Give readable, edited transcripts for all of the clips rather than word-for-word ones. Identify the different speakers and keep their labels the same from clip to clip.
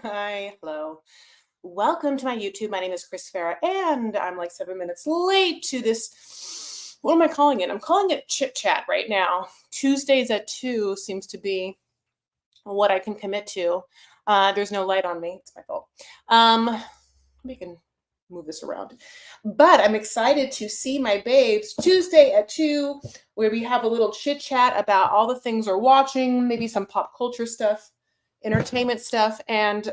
Speaker 1: Hello. Welcome to my YouTube. My name is Chris Farah, and I'm like 7 minutes late to this. What am I calling it? I'm calling it Chit Chat right now. Tuesdays at 2 seems to be what I can commit to. There's no light on me. It's my fault. We can move this around. But I'm excited to see my babes Tuesday at 2, where we have a little chit chat about all the things we're watching, maybe some pop culture stuff, entertainment stuff, and,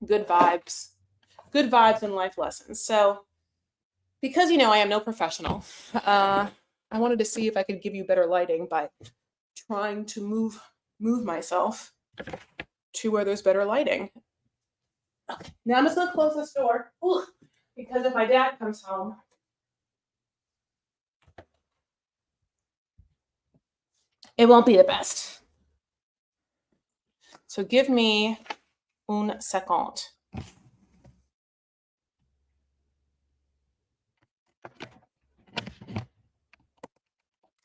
Speaker 1: good vibes. Good vibes and life lessons. So, because, I am no professional, I wanted to see if I could give you better lighting by trying to move myself to where there's better lighting. Okay, now I'm just gonna close this door because if my dad comes home, it won't be the best. So give me un second.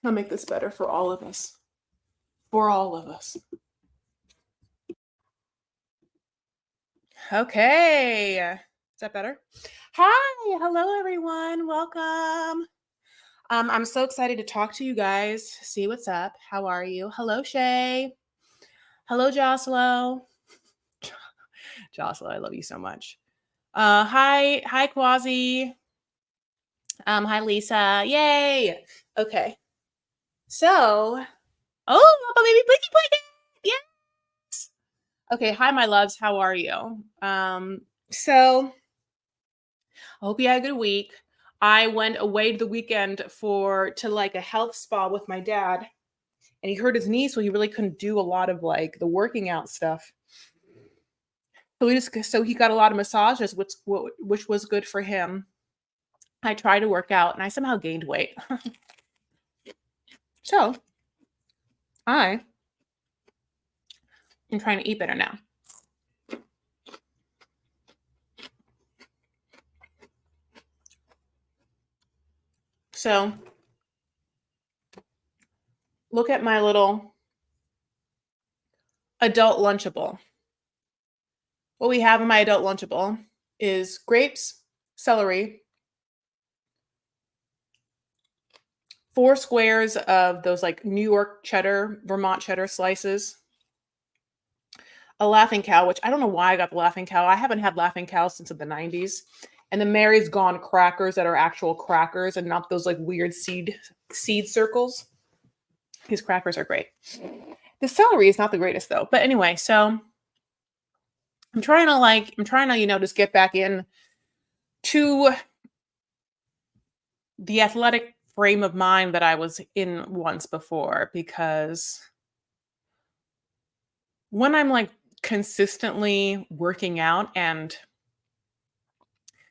Speaker 1: I'll make this better for all of us. For all of us. Okay. Is that better? Hi. Hello, everyone. Welcome. I'm so excited to talk to you guys. See what's up. How are you? Hello, Shay. Hello, Joslo. Joslo, I love you so much. Hi, Quasi. Hi, Lisa. Yay. Okay. So, baby Blinky Blinky. Yes. Okay. Hi, my loves. How are you? So I hope you had a good week. I went away to the weekend to like a health spa with my dad, and he hurt his knee, so he really couldn't do a lot of like the working out stuff. So he got a lot of massages, which was good for him. I tried to work out, and I somehow gained weight. So I am trying to eat better now. So look at my little adult Lunchable. What we have in my adult Lunchable is grapes, celery, 4 squares of those like New York cheddar, Vermont cheddar slices, a Laughing Cow, which I don't know why I got the Laughing Cow. I haven't had Laughing Cow since the 90s. And the Mary's Gone crackers that are actual crackers and not those like weird seed circles. These crackers are great. The celery is not the greatest though. But anyway, so I'm trying to, just get back in to the athletic frame of mind that I was in once before, because when I'm like consistently working out and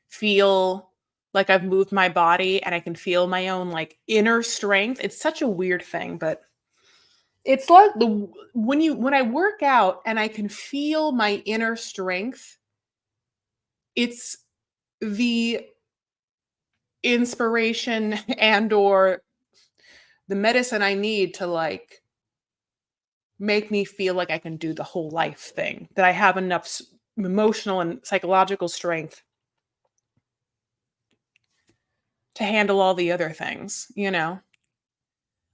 Speaker 1: feel like I've moved my body and I can feel my own like inner strength, it's such a weird thing, but it's like when I work out and I can feel my inner strength, it's the inspiration and or the medicine I need to like make me feel like I can do the whole life thing, that I have enough emotional and psychological strength to handle all the other things,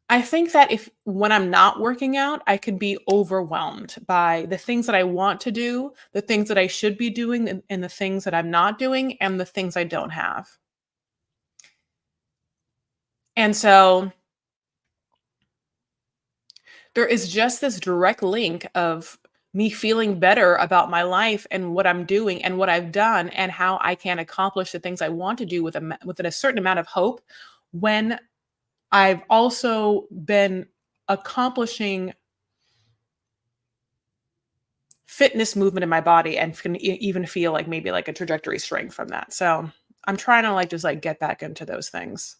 Speaker 1: I think that when I'm not working out, I can be overwhelmed by the things that I want to do, the things that I should be doing, and the things that I'm not doing, and the things I don't have. And so there is just this direct link of me feeling better about my life and what I'm doing and what I've done and how I can accomplish the things I want to do within a certain amount of hope, when I've also been accomplishing fitness movement in my body and can even feel like maybe like a trajectory strength from that. So I'm trying to like just like get back into those things.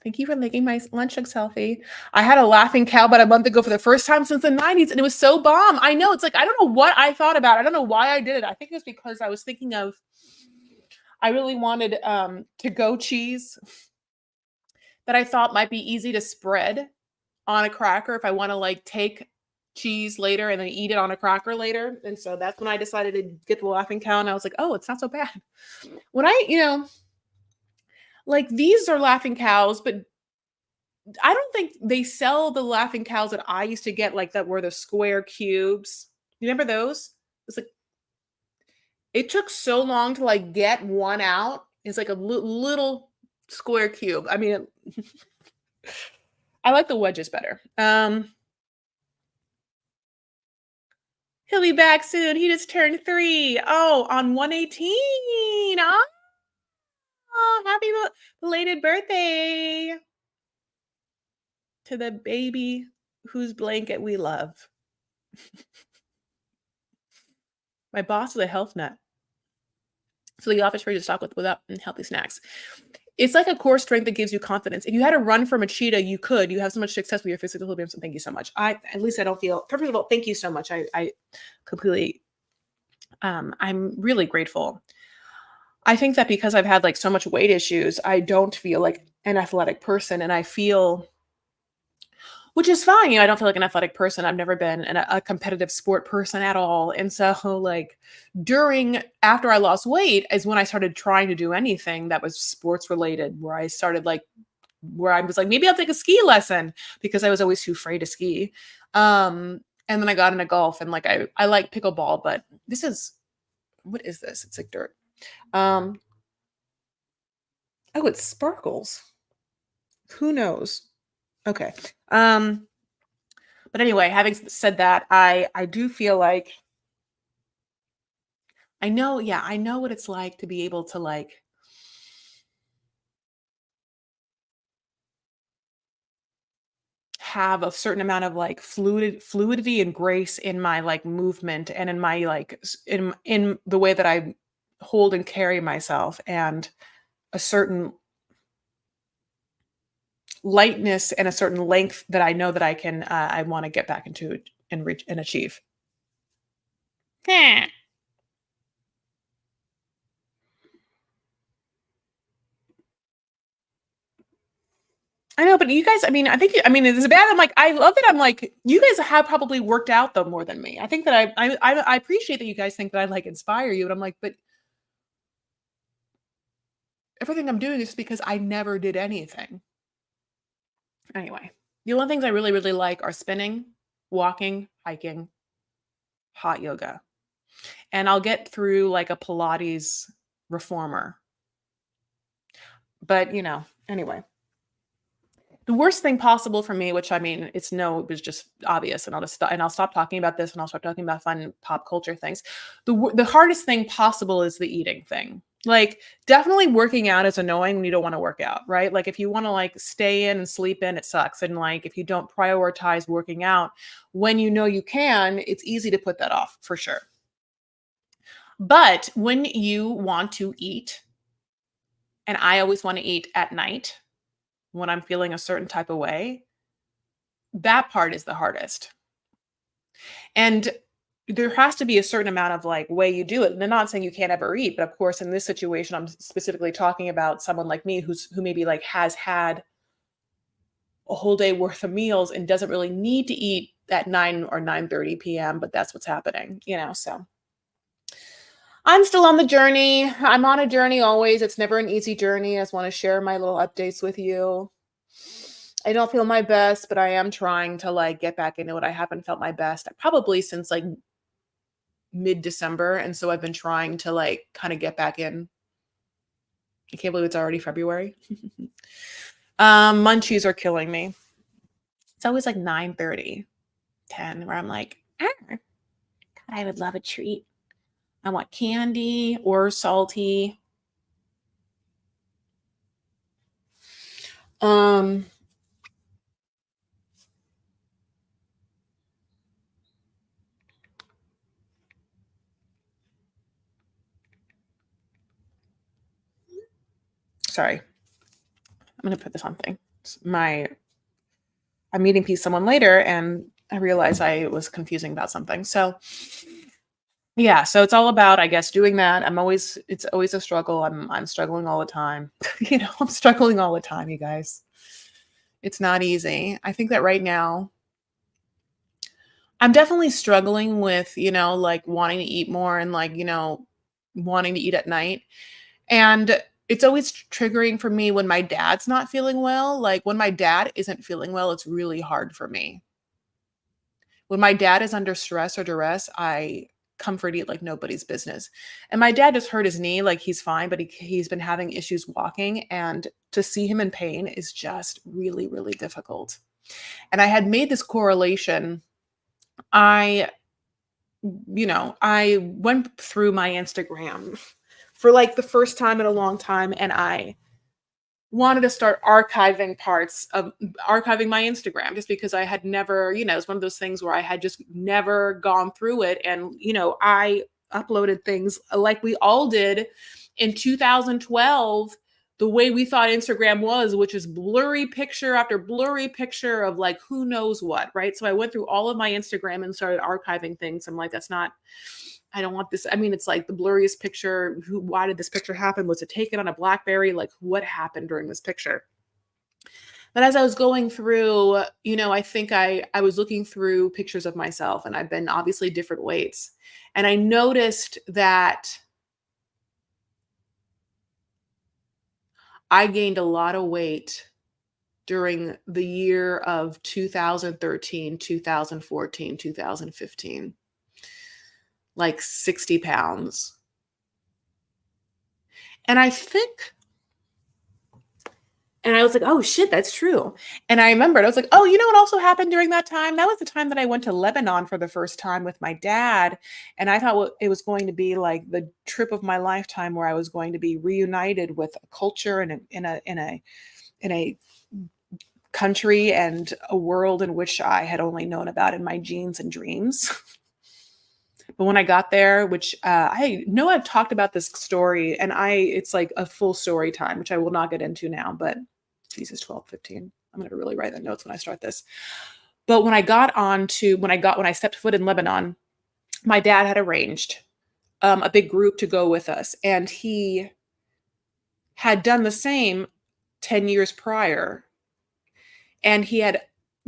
Speaker 1: Thank you for making my lunch look healthy. I had a Laughing Cow about a month ago for the first time since the 90s, and it was so bomb. I know, it's like, I don't know what I thought about. I don't know why I did it. I think it was because I was thinking of, I really wanted to-go cheese that I thought might be easy to spread on a cracker if I want to like take cheese later and then eat it on a cracker later. And so that's when I decided to get the Laughing Cow. And I was like, oh, it's not so bad. When like these are Laughing Cows, but I don't think they sell the Laughing Cows that I used to get, like that were the square cubes. You remember those? It's like it took so long to like get one out. It's like a little square cube. I mean, I like the wedges better. He'll be back soon. He just turned 3. Oh, on 118. Oh, happy belated birthday to the baby whose blanket we love. My boss is a health nut. So the office fridge is stocked with without healthy snacks. It's like a core strength that gives you confidence. If you had to run from a cheetah, you could. You have so much success with your physical ability. So thank you so much. At least I don't feel. First of all, thank you so much. I completely. I'm really grateful. I think that because I've had like so much weight issues, I don't feel like an athletic person, and I feel, which is fine. I don't feel like an athletic person. I've never been a competitive sport person at all. And so like after I lost weight is when I started trying to do anything that was sports related, where I was like, maybe I'll take a ski lesson because I was always too afraid to ski. And then I got into golf, and like, I like pickleball, but what is this? It's like dirt. Oh, it sparkles. Who knows? Okay. But anyway, having said that, I do feel like I know what it's like to be able to like have a certain amount of like fluidity and grace in my like movement and in my like in the way that I hold and carry myself, and a certain lightness and a certain length that I know that I can I want to get back into and reach and achieve. I know, but you guys, I mean, it's bad. I'm like, I love that. I'm like, you guys have probably worked out though more than me. I think that I appreciate that you guys think that I like inspire you, and I'm like, but everything I'm doing is because I never did anything. Anyway, the only things I really, really like are spinning, walking, hiking, hot yoga. And I'll get through like a Pilates reformer. But, anyway. The worst thing possible for me, which I mean, it was just obvious, and I'll stop talking about this, and I'll start talking about fun pop culture things. The hardest thing possible is the eating thing. Like, definitely working out is annoying when you don't want to work out, right? Like, if you want to like stay in and sleep in, it sucks. And like, if you don't prioritize working out when you know you can, it's easy to put that off for sure. But when you want to eat, and I always want to eat at night when I'm feeling a certain type of way, that part is the hardest. And there has to be a certain amount of like way you do it. And I'm not saying you can't ever eat, but of course, in this situation, I'm specifically talking about someone like me who maybe like has had a whole day worth of meals and doesn't really need to eat at 9 or 9:30 p.m., but that's what's happening, so. I'm still on the journey. I'm on a journey always. It's never an easy journey. I just want to share my little updates with you. I don't feel my best, but I am trying to like get back into it. I haven't felt my best probably since like mid-December. And so I've been trying to like kind of get back in. I can't believe it's already February. Munchies are killing me. It's always like 9:30, 10, where I'm like, God, I would love a treat. I want candy or salty. Sorry. I'm going to put this on thing. I'm meeting someone later, and I realized I was confusing about something. So yeah, so it's all about, I guess, doing that. It's always a struggle. I'm struggling all the time. I'm struggling all the time, you guys. It's not easy. I think that right now I'm definitely struggling with, like wanting to eat more and like, wanting to eat at night. And it's always triggering for me when my dad's not feeling well. Like when my dad isn't feeling well, it's really hard for me. When my dad is under stress or duress, I comfort eat like nobody's business. And my dad just hurt his knee, like he's fine, but he's been having issues walking. And to see him in pain is just really, really difficult. And I had made this correlation. I, I went through my Instagram for like the first time in a long time, and I wanted to start archiving my Instagram just because I had never, it's one of those things where I had just never gone through it. And, I uploaded things like we all did in 2012, the way we thought Instagram was, which is blurry picture after blurry picture of like who knows what, right? So I went through all of my Instagram and started archiving things. I'm like, I don't want this. I mean, it's like the blurriest picture. Why did this picture happen? Was it taken on a BlackBerry? Like what happened during this picture? But as I was going through, I think I was looking through pictures of myself, and I've been obviously different weights. And I noticed that I gained a lot of weight during the year of 2013, 2014, 2015, like 60 pounds. And I think, and I was like, oh shit, that's true. And I remembered, I was like, oh, you know what also happened during that time? That was the time that I went to Lebanon for the first time with my dad. And I thought it was going to be like the trip of my lifetime where I was going to be reunited with a culture and in a country and a world in which I had only known about in my genes and dreams. But when I got there, which I know I've talked about this story, and it's like a full story time, which I will not get into now, but Jesus, 12:15. I'm going to really write the notes when I start this. But when I stepped foot in Lebanon, my dad had arranged a big group to go with us. And he had done the same 10 years prior. And he had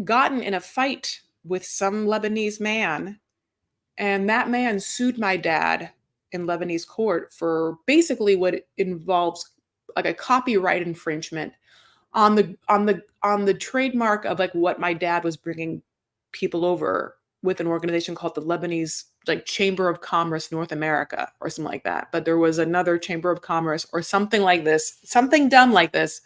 Speaker 1: gotten in a fight with some Lebanese man. And that man sued my dad in Lebanese court for basically what involves like a copyright infringement on the trademark of like what my dad was bringing people over with an organization called the Lebanese like Chamber of Commerce North America or something like that. But there was another Chamber of Commerce or something like this, something dumb like this,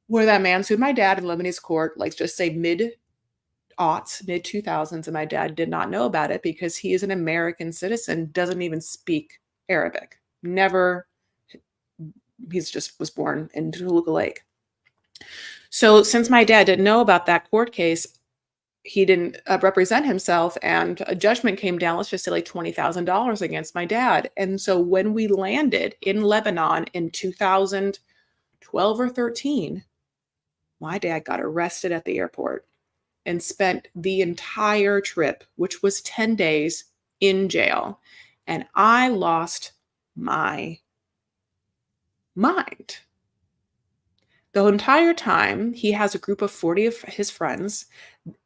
Speaker 1: where that man sued my dad in Lebanese court, like just say mid 2000s, and my dad did not know about it because he is an American citizen, doesn't even speak Arabic. Never, he's just was born in Toluca Lake. So since my dad didn't know about that court case, he didn't represent himself, and a judgment came down, let's just say like $20,000 against my dad. And so when we landed in Lebanon in 2012 or 13, my dad got arrested at the airport and spent the entire trip, which was 10 days, in jail. And I lost my mind. The entire time, he has a group of 40 of his friends,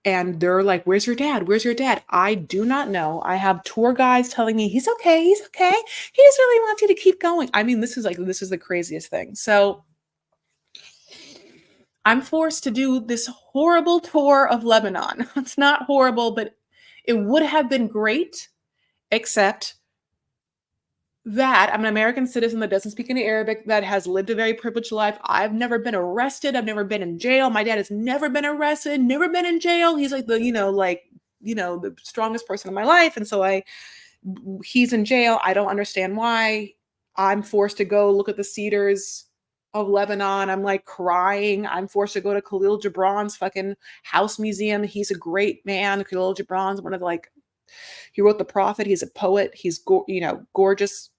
Speaker 1: and they're like, where's your dad? Where's your dad? I do not know. I have tour guides telling me, he's okay. He's okay. He just really wants you to keep going. I mean, this is the craziest thing. So I'm forced to do this horrible tour of Lebanon. It's not horrible, but it would have been great, except that I'm an American citizen that doesn't speak any Arabic, that has lived a very privileged life. I've never been arrested. I've never been in jail. My dad has never been arrested, never been in jail. He's like the strongest person in my life. And so he's in jail. I don't understand why. I'm forced to go look at the cedars of Lebanon. I'm like crying. I'm forced to go to Khalil Gibran's fucking house museum. He's a great man. Khalil Gibran's one of he wrote The Prophet. He's a poet. He's gorgeous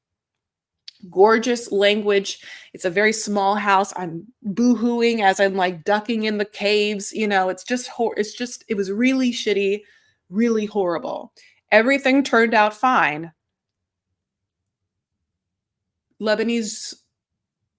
Speaker 1: language. It's a very small house. I'm boohooing as I'm like ducking in the caves. It was really shitty, really horrible. Everything turned out fine. Lebanese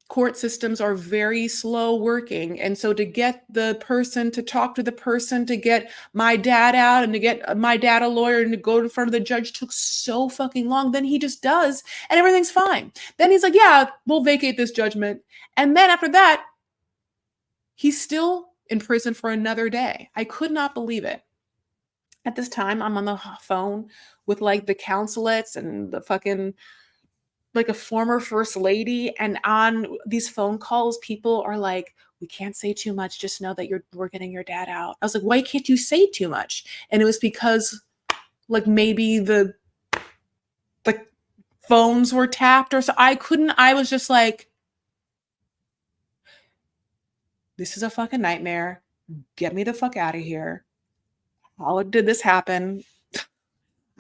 Speaker 1: court systems are very slow working. And so to get the person to talk to the person, to get my dad out and to get my dad a lawyer and to go in front of the judge took so fucking long. Then he just does and everything's fine. Then he's like, yeah, we'll vacate this judgment. And then after that, he's still in prison for another day. I could not believe it. At this time, I'm on the phone with like the consulates and the fucking like a former first lady, and on these phone calls people are like, we can't say too much, just know that we're getting your dad out. I was like, why can't you say too much? And it was because like maybe the like phones were tapped or so. I was just like, this is a fucking nightmare, get me the fuck out of here. How did this happen?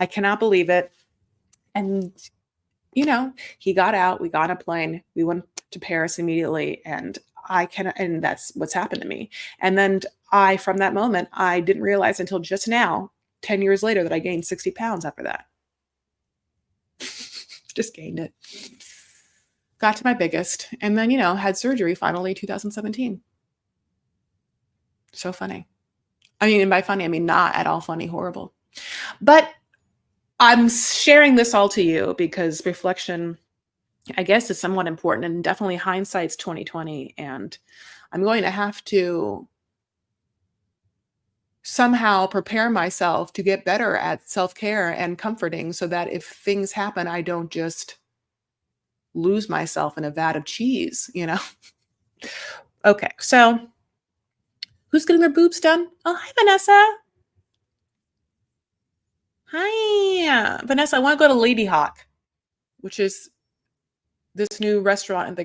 Speaker 1: I cannot believe it. And he got out, we got on a plane, we went to Paris immediately, and and that's what's happened to me. And then from that moment, I didn't realize until just now, 10 years later, that I gained 60 pounds after that. Just gained it. Got to my biggest, and then, had surgery finally 2017. So funny. I mean, and by funny, I mean not at all funny, horrible. But I'm sharing this all to you because reflection, I guess, is somewhat important, and definitely hindsight's 2020. And I'm going to have to somehow prepare myself to get better at self-care and comforting so that if things happen, I don't just lose myself in a vat of cheese, Okay, so who's getting their boobs done? Oh, hi, Vanessa. Hi, Vanessa. I want to go to Lady Hawk, which is this new restaurant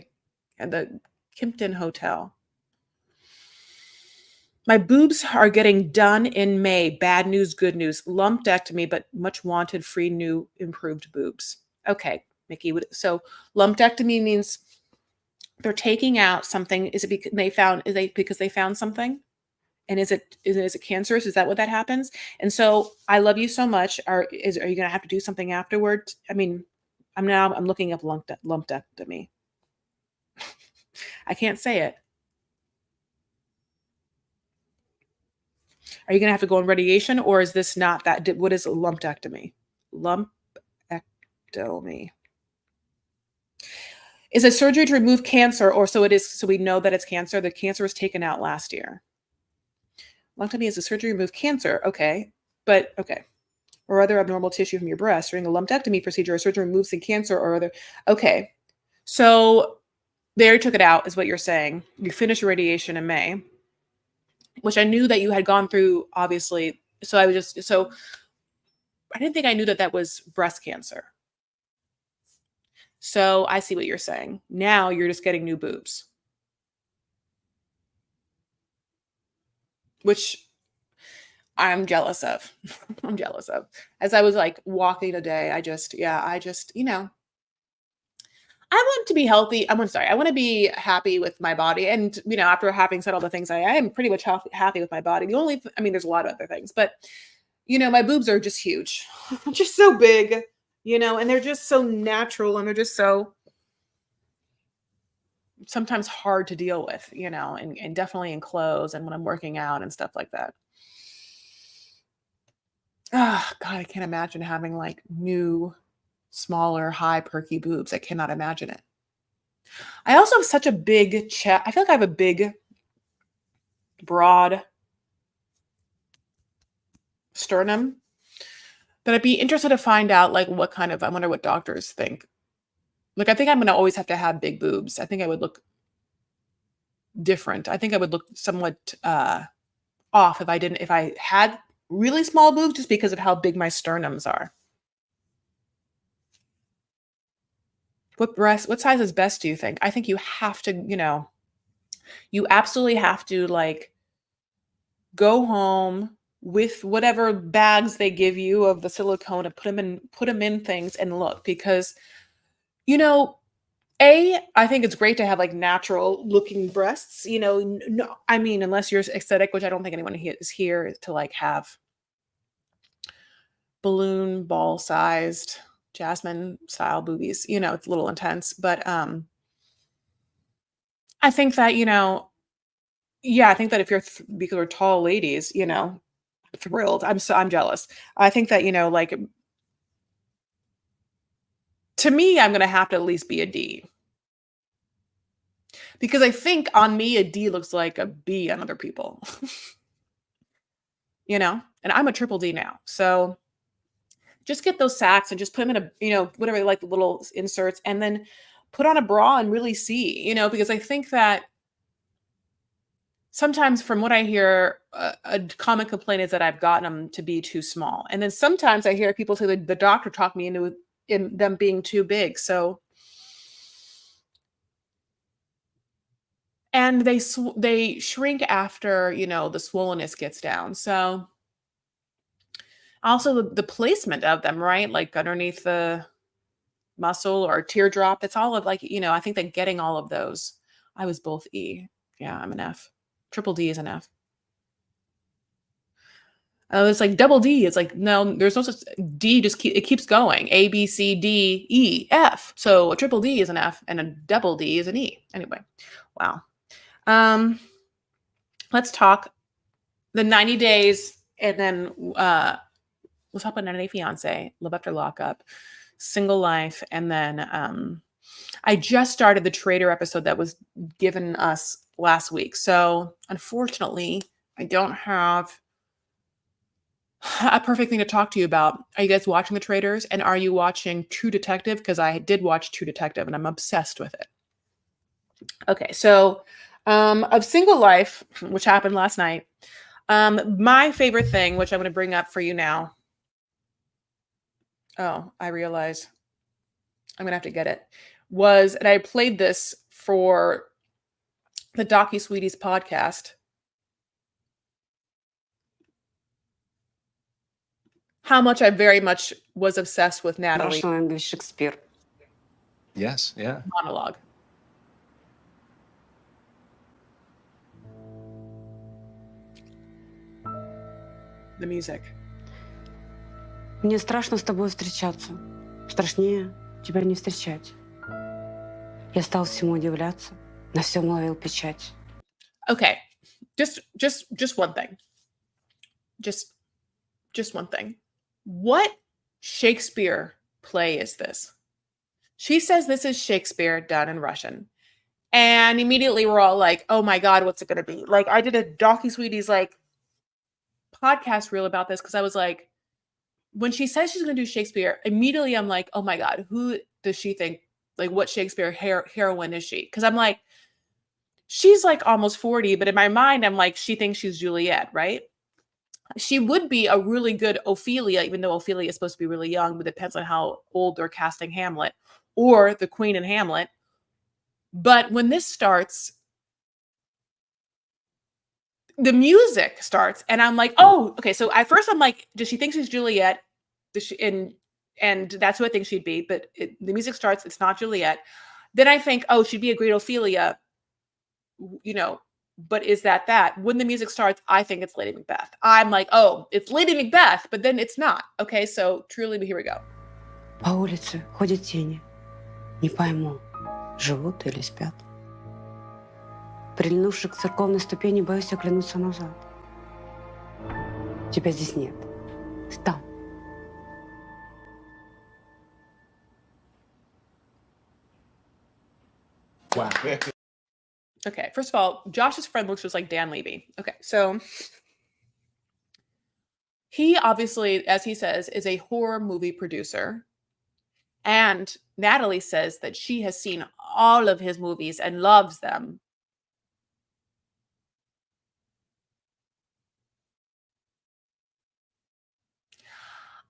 Speaker 1: at the Kimpton Hotel. My boobs are getting done in May. Bad news, good news. Lumpectomy, but much wanted free new improved boobs. Okay, Mickey. So lumpectomy means they're taking out something. Is it because they found something? And is it cancerous? Is that what that happens? And so I love you so much. Are you going to have to do something afterward? I mean, I'm looking up lumpectomy. I can't say it. Are you going to have to go on radiation, or is this not that? What is a lumpectomy? Lumpectomy is a surgery to remove cancer, or so it is. So we know that it's cancer. The cancer was taken out last year. Lumpectomy is a surgery to remove cancer. Okay, but okay. Or other abnormal tissue from your breast. During a lumpectomy procedure, a surgeon removes the cancer or other. Okay, so they already took it out, is what you're saying. You finished your radiation in May, which I knew that you had gone through, obviously. So I didn't think I knew that was breast cancer. So I see what you're saying. Now you're just getting new boobs, which I'm jealous of. I'm jealous of. As I was like walking today, I just, I want to be healthy. I want to be happy with my body. And, after having said all the things, I am pretty much happy with my body. There's a lot of other things, but, my boobs are just huge, just so big, and they're just so natural, and they're just so sometimes hard to deal with, and definitely in clothes and when I'm working out and stuff like that. Oh, God, I can't imagine having like new, smaller, high, perky boobs. I cannot imagine it. I also have such a big chest. I feel like I have a big, broad sternum that I'd be interested to find out like I wonder what doctors think. Like, I think I'm going to always have to have big boobs. I think I would look different. I think I would look somewhat off if I had really small boobs just because of how big my sternums are. What size is best, do you think? I think you have to, you absolutely have to like go home with whatever bags they give you of the silicone and put them in things and look, because, I think it's great to have like natural looking breasts, no, I mean, unless you're aesthetic, which I don't think anyone is here to like have balloon ball sized Jasmine style boobies, it's a little intense, but I think that, yeah, I think that if you're because we're tall ladies, thrilled. I'm jealous. I think that, like to me, I'm gonna have to at least be a D. Because I think on me a D looks like a B on other people. And I'm a triple D now. So just get those sacks and just put them in a, whatever, like the little inserts, and then put on a bra and really see, because I think that sometimes from what I hear, a common complaint is that I've gotten them to be too small. And then sometimes I hear people say that the doctor talked me into in them being too big. So, and they shrink after, the swollenness gets down. So also the placement of them, right? Like underneath the muscle or teardrop. It's all of like, I think that getting all of those. I was both E. Yeah, I'm an F. Triple D is an F. It's like double D. It's like, no, there's no such D. It keeps going. A, B, C, D, E, F. So a triple D is an F and a double D is an E. Anyway, wow. Let's talk the 90 days, and then we'll talk about 90 Day Fiance, Love After Lockup, Single Life, and then I just started the Trader episode that was given us last week. So unfortunately, I don't have a perfect thing to talk to you about. Are you guys watching The Traders? And are you watching True Detective? Because I did watch True Detective and I'm obsessed with it. Okay, so of Single Life, which happened last night, my favorite thing, which I'm going to bring up for you now. Oh, I realize I'm going to have to get it. Was, and I played this for the Docu Sweeties podcast. How much I very much was obsessed with Natalie.
Speaker 2: Russian English Shakespeare.
Speaker 3: Yes, yeah.
Speaker 1: Monologue. The music.
Speaker 2: Мне страшно с тобой встречаться. Страшнее тебя не встречать. Я стал всему удивляться, на всем ловил печать.
Speaker 1: Okay, just one thing. Just one thing. What Shakespeare play is this? She says this is Shakespeare done in Russian. And immediately we're all like, oh my God, what's it going to be? Like I did a Docu Sweeties like podcast reel about this because I was like, when she says she's going to do Shakespeare, immediately I'm like, oh my God, who does she think, like what Shakespeare heroine is she? Because I'm like, she's like almost 40, but in my mind, I'm like, she thinks she's Juliet, right? She would be a really good Ophelia, even though Ophelia is supposed to be really young, but it depends on how old they're casting Hamlet, or the Queen in Hamlet. But when this starts, the music starts, and I'm like, oh, okay. So at first I'm like, does she think she's Juliet? Does she, and that's who I think she'd be. But the music starts, it's not Juliet. Then I think, oh, she'd be a great Ophelia, but is that? When the music starts, I think it's Lady Macbeth. I'm like, oh, it's Lady Macbeth, but then it's not. Okay, so truly, here we go.
Speaker 2: По улице ходят тени. Не пойму, живут или спят. Прильнувши к церковной ступени, боюсь оглянуться назад. Тебя здесь нет. Ты там.
Speaker 3: Wow.
Speaker 1: Okay, first of all, Josh's friend looks just like Dan Levy. Okay, so he obviously, as he says, is a horror movie producer. And Natalie says that she has seen all of his movies and loves them.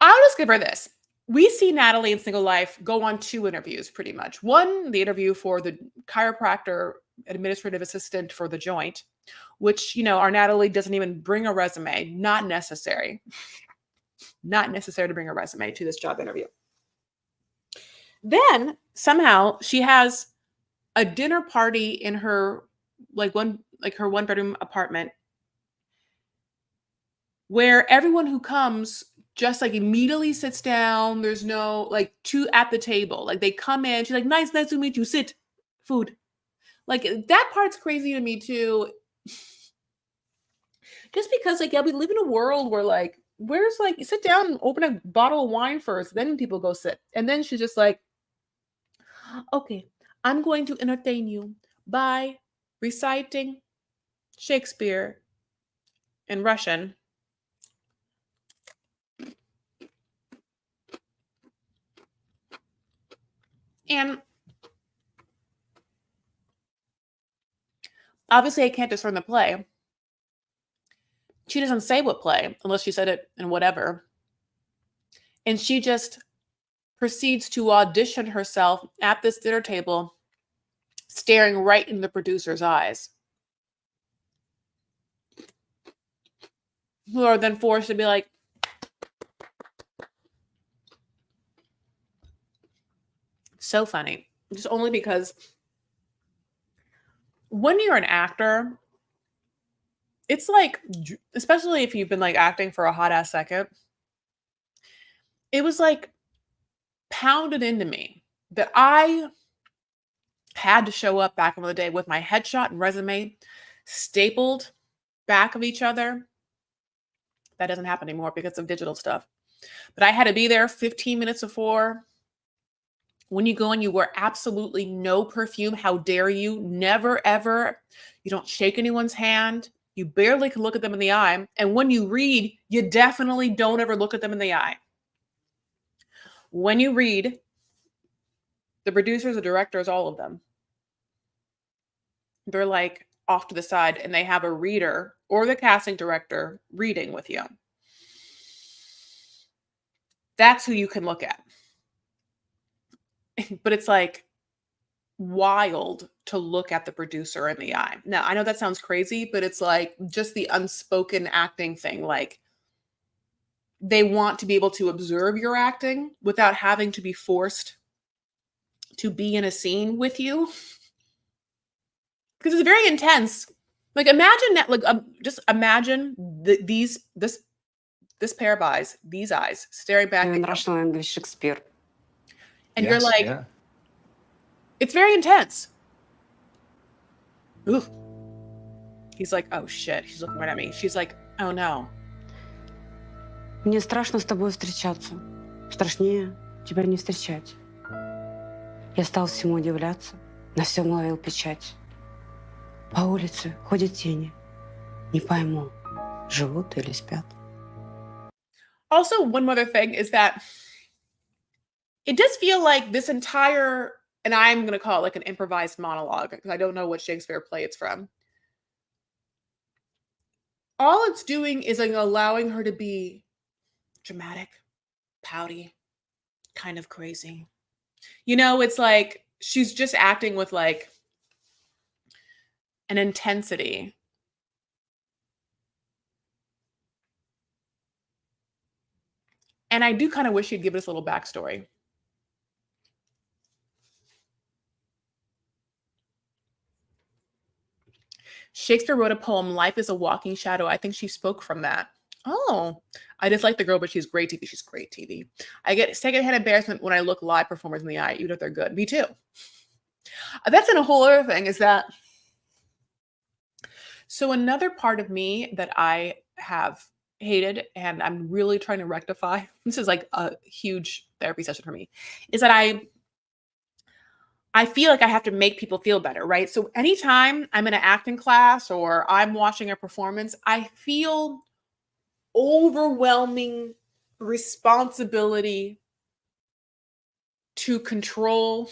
Speaker 1: I'll just give her this. We see Natalie in Single Life go on 2 interviews pretty much. One, the interview for the chiropractor administrative assistant for the joint, which, our Natalie doesn't even bring a resume. Not necessary. Not necessary to bring a resume to this job interview. Then somehow she has a dinner party in her her 1-bedroom apartment where everyone who comes just like immediately sits down. There's no 2 at the table. Like they come in, she's like, nice to meet you. Sit, food. Like that part's crazy to me too. Just because like, yeah, we live in a world where like, where's like, you sit down and open a bottle of wine first, then people go sit. And then she's just like, okay, I'm going to entertain you by reciting Shakespeare in Russian. And obviously I can't discern the play. She doesn't say what play unless she said it in whatever. And she just proceeds to audition herself at this dinner table, staring right in the producer's eyes, who are then forced to be like, so funny. Just only because when you're an actor, it's like, especially if you've been like acting for a hot ass second, it was like pounded into me that I had to show up back in the day with my headshot and resume stapled back of each other. That doesn't happen anymore because of digital stuff. But I had to be there 15 minutes before. When you go in, you wear absolutely no perfume. How dare you? Never, ever. You don't shake anyone's hand. You barely can look at them in the eye. And when you read, you definitely don't ever look at them in the eye. When you read, the producers, the directors, all of them, they're like off to the side and they have a reader or the casting director reading with you. That's who you can look at. But it's like wild to look at the producer in the eye. Now, I know that sounds crazy, but it's like just the unspoken acting thing. Like they want to be able to observe your acting without having to be forced to be in a scene with you. Because it's very intense. Like imagine that, like just imagine this pair of eyes, these eyes staring back at you.
Speaker 2: Russian English Shakespeare.
Speaker 1: And
Speaker 3: Yes,
Speaker 1: you're like,
Speaker 3: yeah.
Speaker 1: it's very intense. Ooh. He's like, oh shit. She's looking right at me. She's like, oh no.
Speaker 2: Мне страшно с тобой встречаться. Страшнее тебя не встречать. Я стал всему удивляться, на всем ловил печать. По улице ходят тени. Не пойму, живут или спят.
Speaker 1: Also, one other thing is that it does feel like this entire, and I'm going to call it like an improvised monologue because I don't know what Shakespeare play it's from. All it's doing is like allowing her to be dramatic, pouty, kind of crazy. You know, it's like she's just acting with like an intensity. And I do kind of wish you'd give us a little backstory. Shakespeare wrote a poem, Life is a Walking Shadow. I think she spoke from that. Oh, I dislike the girl, but she's great TV. She's great TV. I get secondhand embarrassment when I look live performers in the eye, even if they're good. Me too. That's in a whole other thing is that. So another part of me that I have hated and I'm really trying to rectify, this is like a huge therapy session for me, is that I feel like I have to make people feel better, right? So anytime I'm in an acting class or I'm watching a performance, I feel overwhelming responsibility to control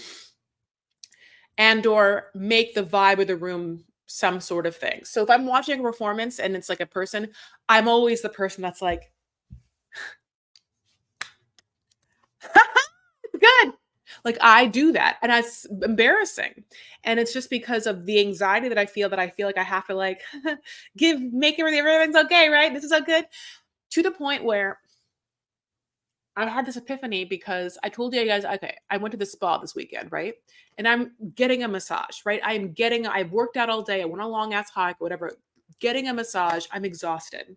Speaker 1: and or make the vibe of the room some sort of thing. So if I'm watching a performance and it's like a person, I'm always the person that's like, good. Like I do that and that's embarrassing. And it's just because of the anxiety that I feel like I have to like make everything's okay, right? This is all good. To the point where I had this epiphany because I told you guys, okay, I went to the spa this weekend, right? And I'm getting a massage, right? I've worked out all day. I went on a long ass hike, whatever, getting a massage. I'm exhausted.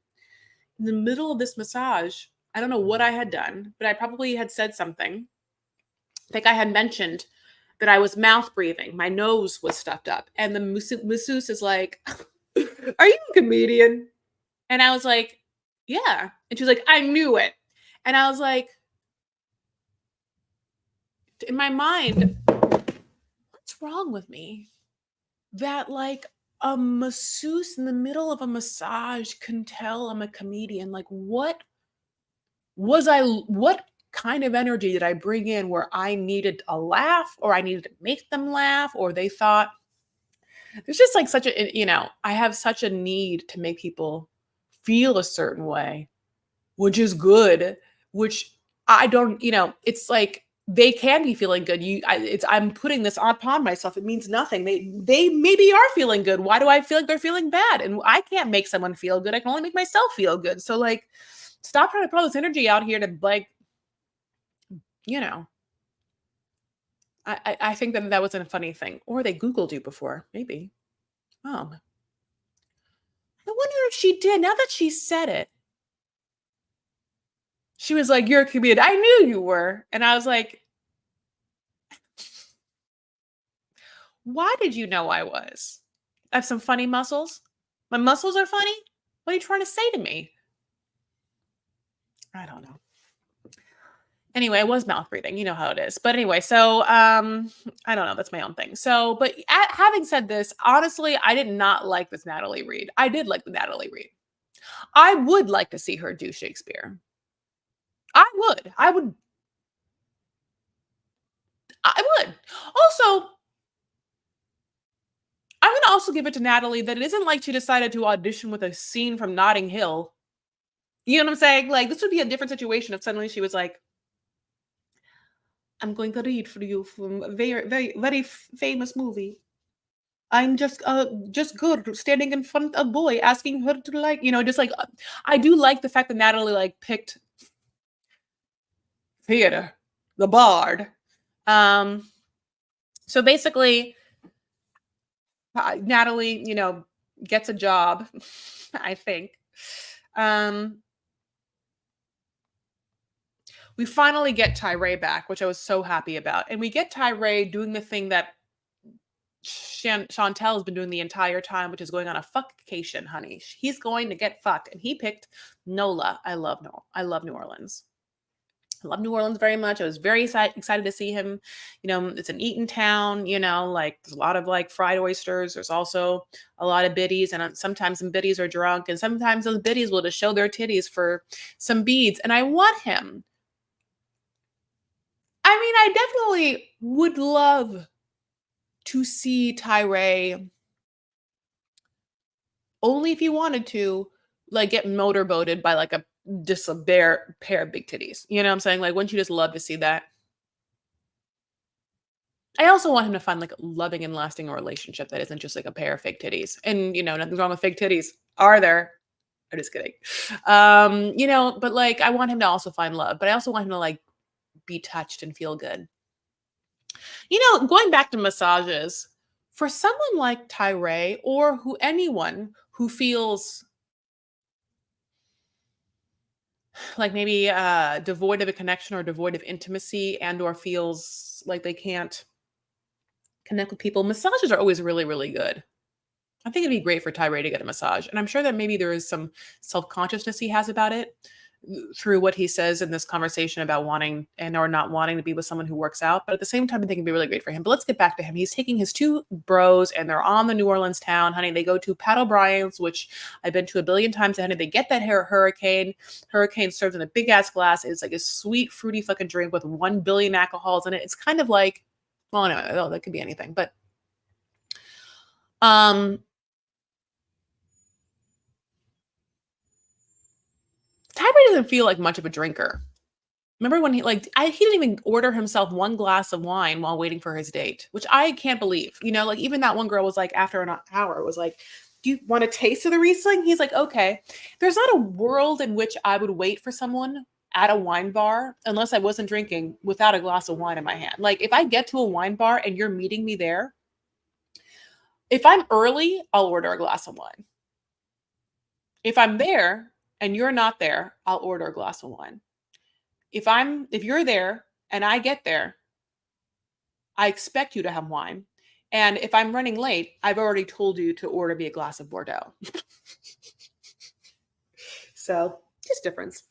Speaker 1: In the middle of this massage, I don't know what I had done, but I probably had said something. I think I had mentioned that I was mouth breathing. My nose was stuffed up. And the masseuse is like, are you a comedian? And I was like, yeah. And she was like, I knew it. And I was like, in my mind, what's wrong with me? That like a masseuse in the middle of a massage can tell I'm a comedian. Like, what kind of energy did I bring in where I needed a laugh or I needed to make them laugh or they thought there's just like such a, I have such a need to make people feel a certain way, which is good, which I don't, it's like they can be feeling good. I'm putting this upon myself. It means nothing. They maybe are feeling good. Why do I feel like they're feeling bad? And I can't make someone feel good. I can only make myself feel good. So like, stop trying to put all this energy out here to like, I think that wasn't a funny thing. Or they Googled you before, maybe. Oh, I wonder if she did. Now that she said it, she was like, "You're a comedian." I knew you were, and I was like, "Why did you know I was? I have some funny muscles. My muscles are funny. What are you trying to say to me?" I don't know. Anyway, I was mouth breathing. You know how it is. But anyway, so I don't know. That's my own thing. So, but having said this, honestly, I did not like this Natalie Reid. I did like the Natalie Reid. I would like to see her do Shakespeare. I would. I would. Also, I'm going to also give it to Natalie that it isn't like she decided to audition with a scene from Notting Hill. You know what I'm saying? Like, this would be a different situation if suddenly she was like, I'm going to read for you from a very, very, very famous movie. I'm just good standing in front of a boy asking her to like, just like, I do like the fact that Natalie like picked theater, the Bard. So basically, Natalie, gets a job, I think. We finally get Tyree back, which I was so happy about. And we get Tyree doing the thing that Chantel has been doing the entire time, which is going on a fuckcation, honey. He's going to get fucked. And he picked NOLA. I love New Orleans. I love New Orleans very much. I was very excited to see him. It's an eating town, like there's a lot of like fried oysters. There's also a lot of biddies. And sometimes some biddies are drunk. And sometimes those biddies will just show their titties for some beads. And I want him. I mean, I definitely would love to see Tyree only if he wanted to, like, get motorboated by like just a bare pair of big titties. You know what I'm saying? Like, wouldn't you just love to see that? I also want him to find like a loving and lasting relationship that isn't just like a pair of fake titties. And nothing's wrong with fake titties, are there? I'm just kidding. But like I want him to also find love, but I also want him to like be touched and feel good. Going back to massages, for someone like Tyree or anyone who feels like maybe devoid of a connection or devoid of intimacy and or feels like they can't connect with people, massages are always really, really good. I think it'd be great for Tyree to get a massage. And I'm sure that maybe there is some self-consciousness he has about it through what he says in this conversation about wanting and or not wanting to be with someone who works out. But at the same time, I think it'd be really great for him. But let's get back to him. He's taking his two bros and they're on the New Orleans town, honey. They go to Pat O'Brien's, which I've been to a billion times. Honey, they get that hurricane. Hurricane served in a big ass glass. It's like a sweet, fruity fucking drink with 1 billion alcohols in it. It's kind of like, well, anyway, that could be anything. But Tyree doesn't feel like much of a drinker. Remember when he didn't even order himself one glass of wine while waiting for his date, which I can't believe. Like even that one girl was like, after an hour, was like, do you want a taste of the Riesling? He's like, okay. There's not a world in which I would wait for someone at a wine bar unless I wasn't drinking without a glass of wine in my hand. Like if I get to a wine bar and you're meeting me there, if I'm early, I'll order a glass of wine. If I'm there and you're not there, I'll order a glass of wine. If you're there and I get there, I expect you to have wine. And if I'm running late, I've already told you to order me a glass of Bordeaux. So just difference.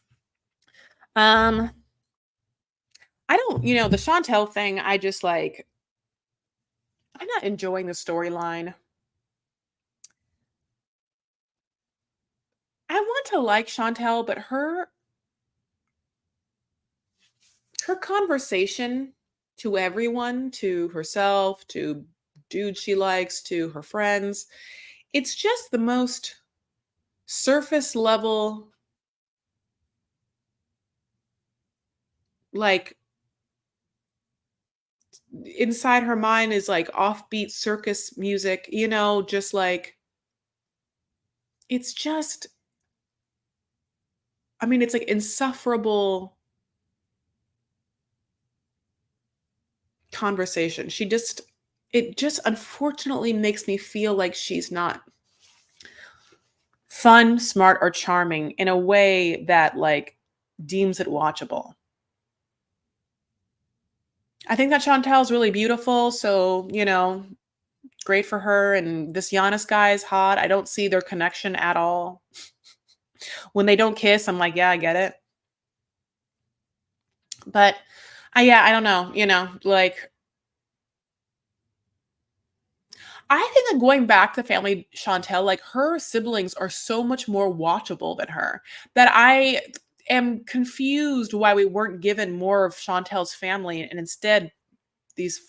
Speaker 1: I don't, the Chantel thing, I just like, I'm not enjoying the storyline. I want to like Chantel, but her conversation to everyone, to herself, to dudes she likes, to her friends, it's just the most surface level, like inside her mind is like offbeat circus music, just like it's just, I mean, it's like insufferable conversation. It just unfortunately makes me feel like she's not fun, smart, or charming in a way that like deems it watchable. I think that Chantel's really beautiful, so, great for her. And this Giannis guy is hot. I don't see their connection at all. When they don't kiss, I'm like, yeah, I get it. But yeah, I don't know, like I think that going back to Family Chantel, like her siblings are so much more watchable than her that I am confused why we weren't given more of Chantel's family and instead these,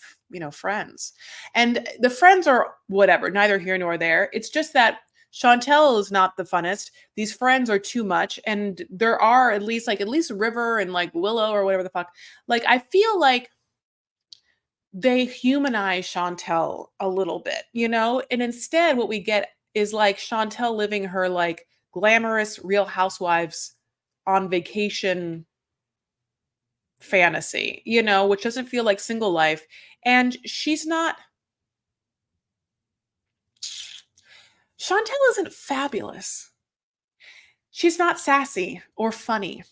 Speaker 1: friends. And the friends are whatever, neither here nor there. It's just that Chantel is not the funnest. These friends are too much. And there are at least River and like Willow or whatever the fuck. Like, I feel like they humanize Chantel a little bit, and instead what we get is like Chantel living her like glamorous Real Housewives on vacation fantasy, which doesn't feel like single life. And Chantel isn't fabulous. She's not sassy or funny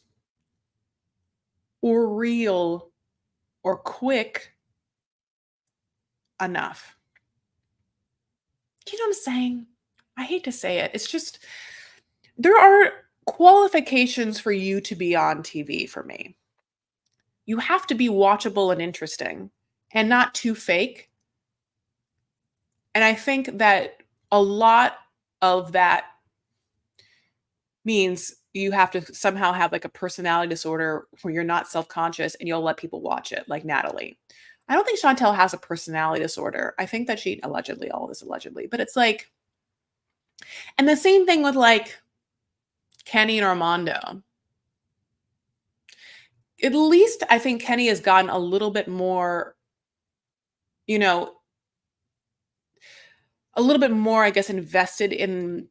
Speaker 1: or real or quick enough. You know what I'm saying? I hate to say it. It's just, there are qualifications for you to be on TV for me. You have to be watchable and interesting and not too fake. And I think that a lot of that means you have to somehow have like a personality disorder where you're not self-conscious and you'll let people watch it, like Natalie. I don't think Chantel has a personality disorder. I think that she allegedly, all this allegedly, but it's like, and the same thing with like Kenny and Armando. At least I think Kenny has gotten a little bit more, I guess, invested in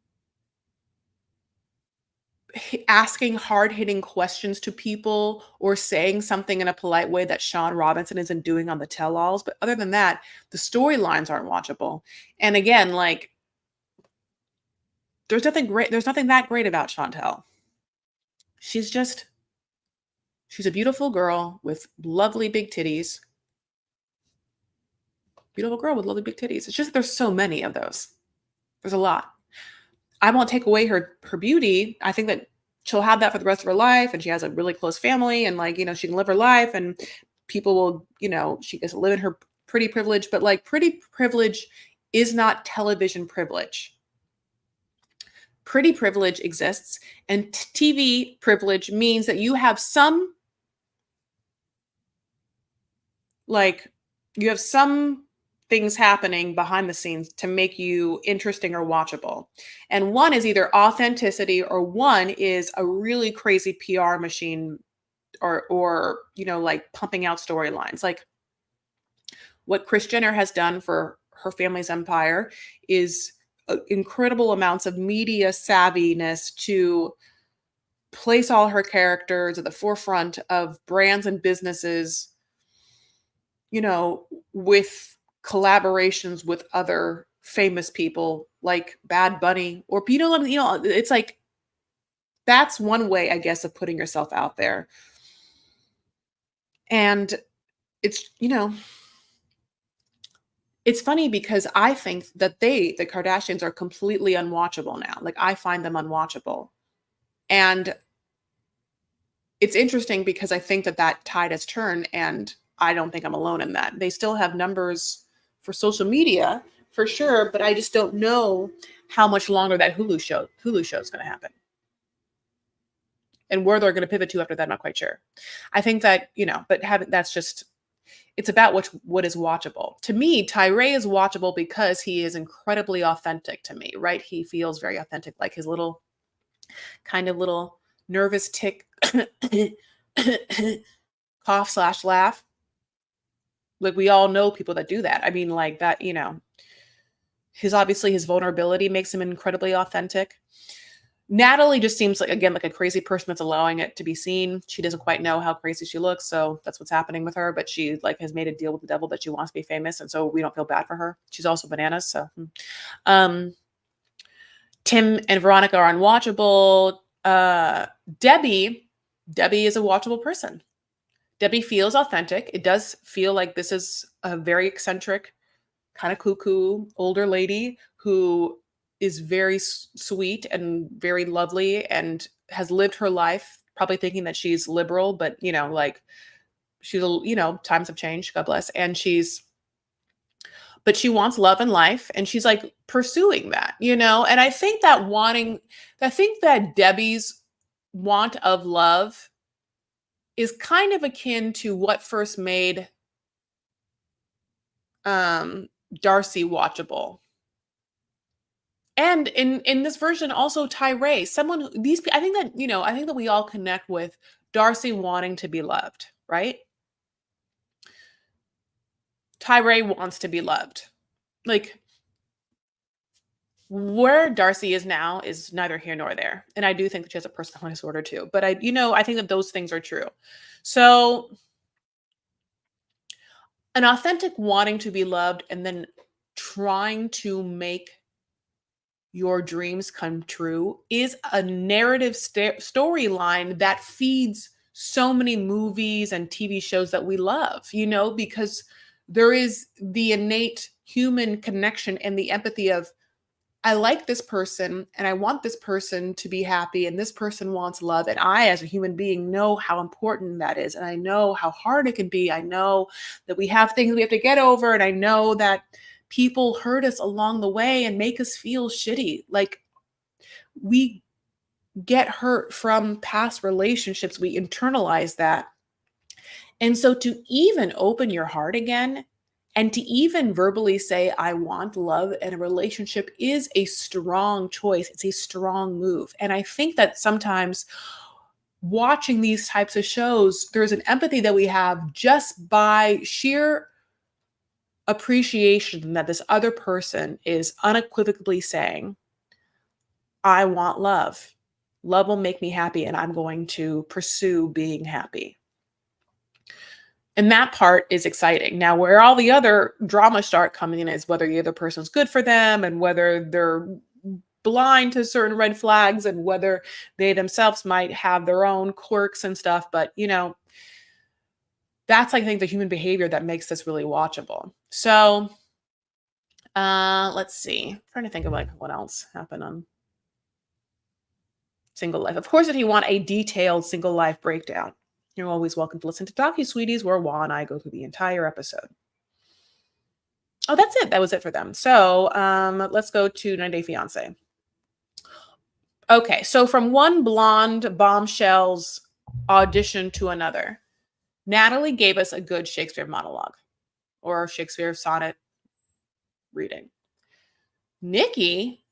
Speaker 1: asking hard-hitting questions to people or saying something in a polite way that Sean Robinson isn't doing on the tell-alls. But other than that, the storylines aren't watchable. And again, like, there's nothing that great about Chantel. She's a beautiful girl with lovely big titties. Beautiful girl with lovely big titties. It's just there's so many of those. There's a lot. I won't take away her beauty. I think that she'll have that for the rest of her life, and she has a really close family, and like, she can live her life, and people will, she gets to live in her pretty privilege. But like, pretty privilege is not television privilege. Pretty privilege exists, and TV privilege means that you have some things happening behind the scenes to make you interesting or watchable. And one is either authenticity, or one is a really crazy PR machine, or like pumping out storylines. Like what Kris Jenner has done for her family's empire is incredible amounts of media savviness to place all her characters at the forefront of brands and businesses, with collaborations with other famous people like Bad Bunny, or it's like, that's one way, I guess, of putting yourself out there. And it's, it's funny because I think that the Kardashians are completely unwatchable now. Like, I find them unwatchable. And it's interesting because I think that tide has turned, and I don't think I'm alone in that. They still have numbers for social media for sure, but I just don't know how much longer that Hulu show is going to happen. And where they're going to pivot to after that, I'm not quite sure. I think that, but that's just, it's about what is watchable. To me, Tyree is watchable because he is incredibly authentic to me, right? He feels very authentic, like his little nervous tick cough / laugh. Like, we all know people that do that. I mean, like that, his vulnerability makes him incredibly authentic. Natalie just seems like, again, like a crazy person that's allowing it to be seen. She doesn't quite know how crazy she looks, so that's what's happening with her. But she has made a deal with the devil that she wants to be famous, and so we don't feel bad for her. She's also bananas. So, Tim and Veronica are unwatchable. Debbie is a watchable person. Debbie feels authentic. It does feel like this is a very eccentric, kind of cuckoo older lady who is very sweet and very lovely and has lived her life probably thinking that she's liberal, but she's times have changed, God bless, and but she wants love in life, and she's like pursuing that, and I think that Debbie's want of love is kind of akin to what first made Darcy watchable. And in this version, also Tyree, I think that we all connect with Darcy wanting to be loved, right? Tyree wants to be loved. Like, where Darcy is now is neither here nor there. And I do think that she has a personality disorder too. But I think that those things are true. So an authentic wanting to be loved and then trying to make your dreams come true is a narrative storyline that feeds so many movies and TV shows that we love, because there is the innate human connection and the empathy of, I like this person and I want this person to be happy, and this person wants love. And I, as a human being, know how important that is. And I know how hard it can be. I know that we have things we have to get over. And I know that people hurt us along the way and make us feel shitty. Like, we get hurt from past relationships. We internalize that. And so to even open your heart again and to even verbally say, I want love in a relationship, is a strong choice. It's a strong move. And I think that sometimes watching these types of shows, there's an empathy that we have just by sheer appreciation that this other person is unequivocally saying, I want love. Love will make me happy, and I'm going to pursue being happy. And that part is exciting. Now, where all the other drama start coming in is whether the other person's good for them and whether they're blind to certain red flags and whether they themselves might have their own quirks and stuff. But, that's, I think, the human behavior that makes this really watchable. So let's see. I'm trying to think of what else happened on Single Life. Of course, if you want a detailed Single Life breakdown, you're always welcome to listen to DocuSweeties, where Wa and I go through the entire episode. Oh, that's it. That was it for them. So let's go to 90 Day Fiance. Okay, so from one blonde bombshell's audition to another, Natalie gave us a good Shakespeare monologue or Shakespeare sonnet reading. Nikki,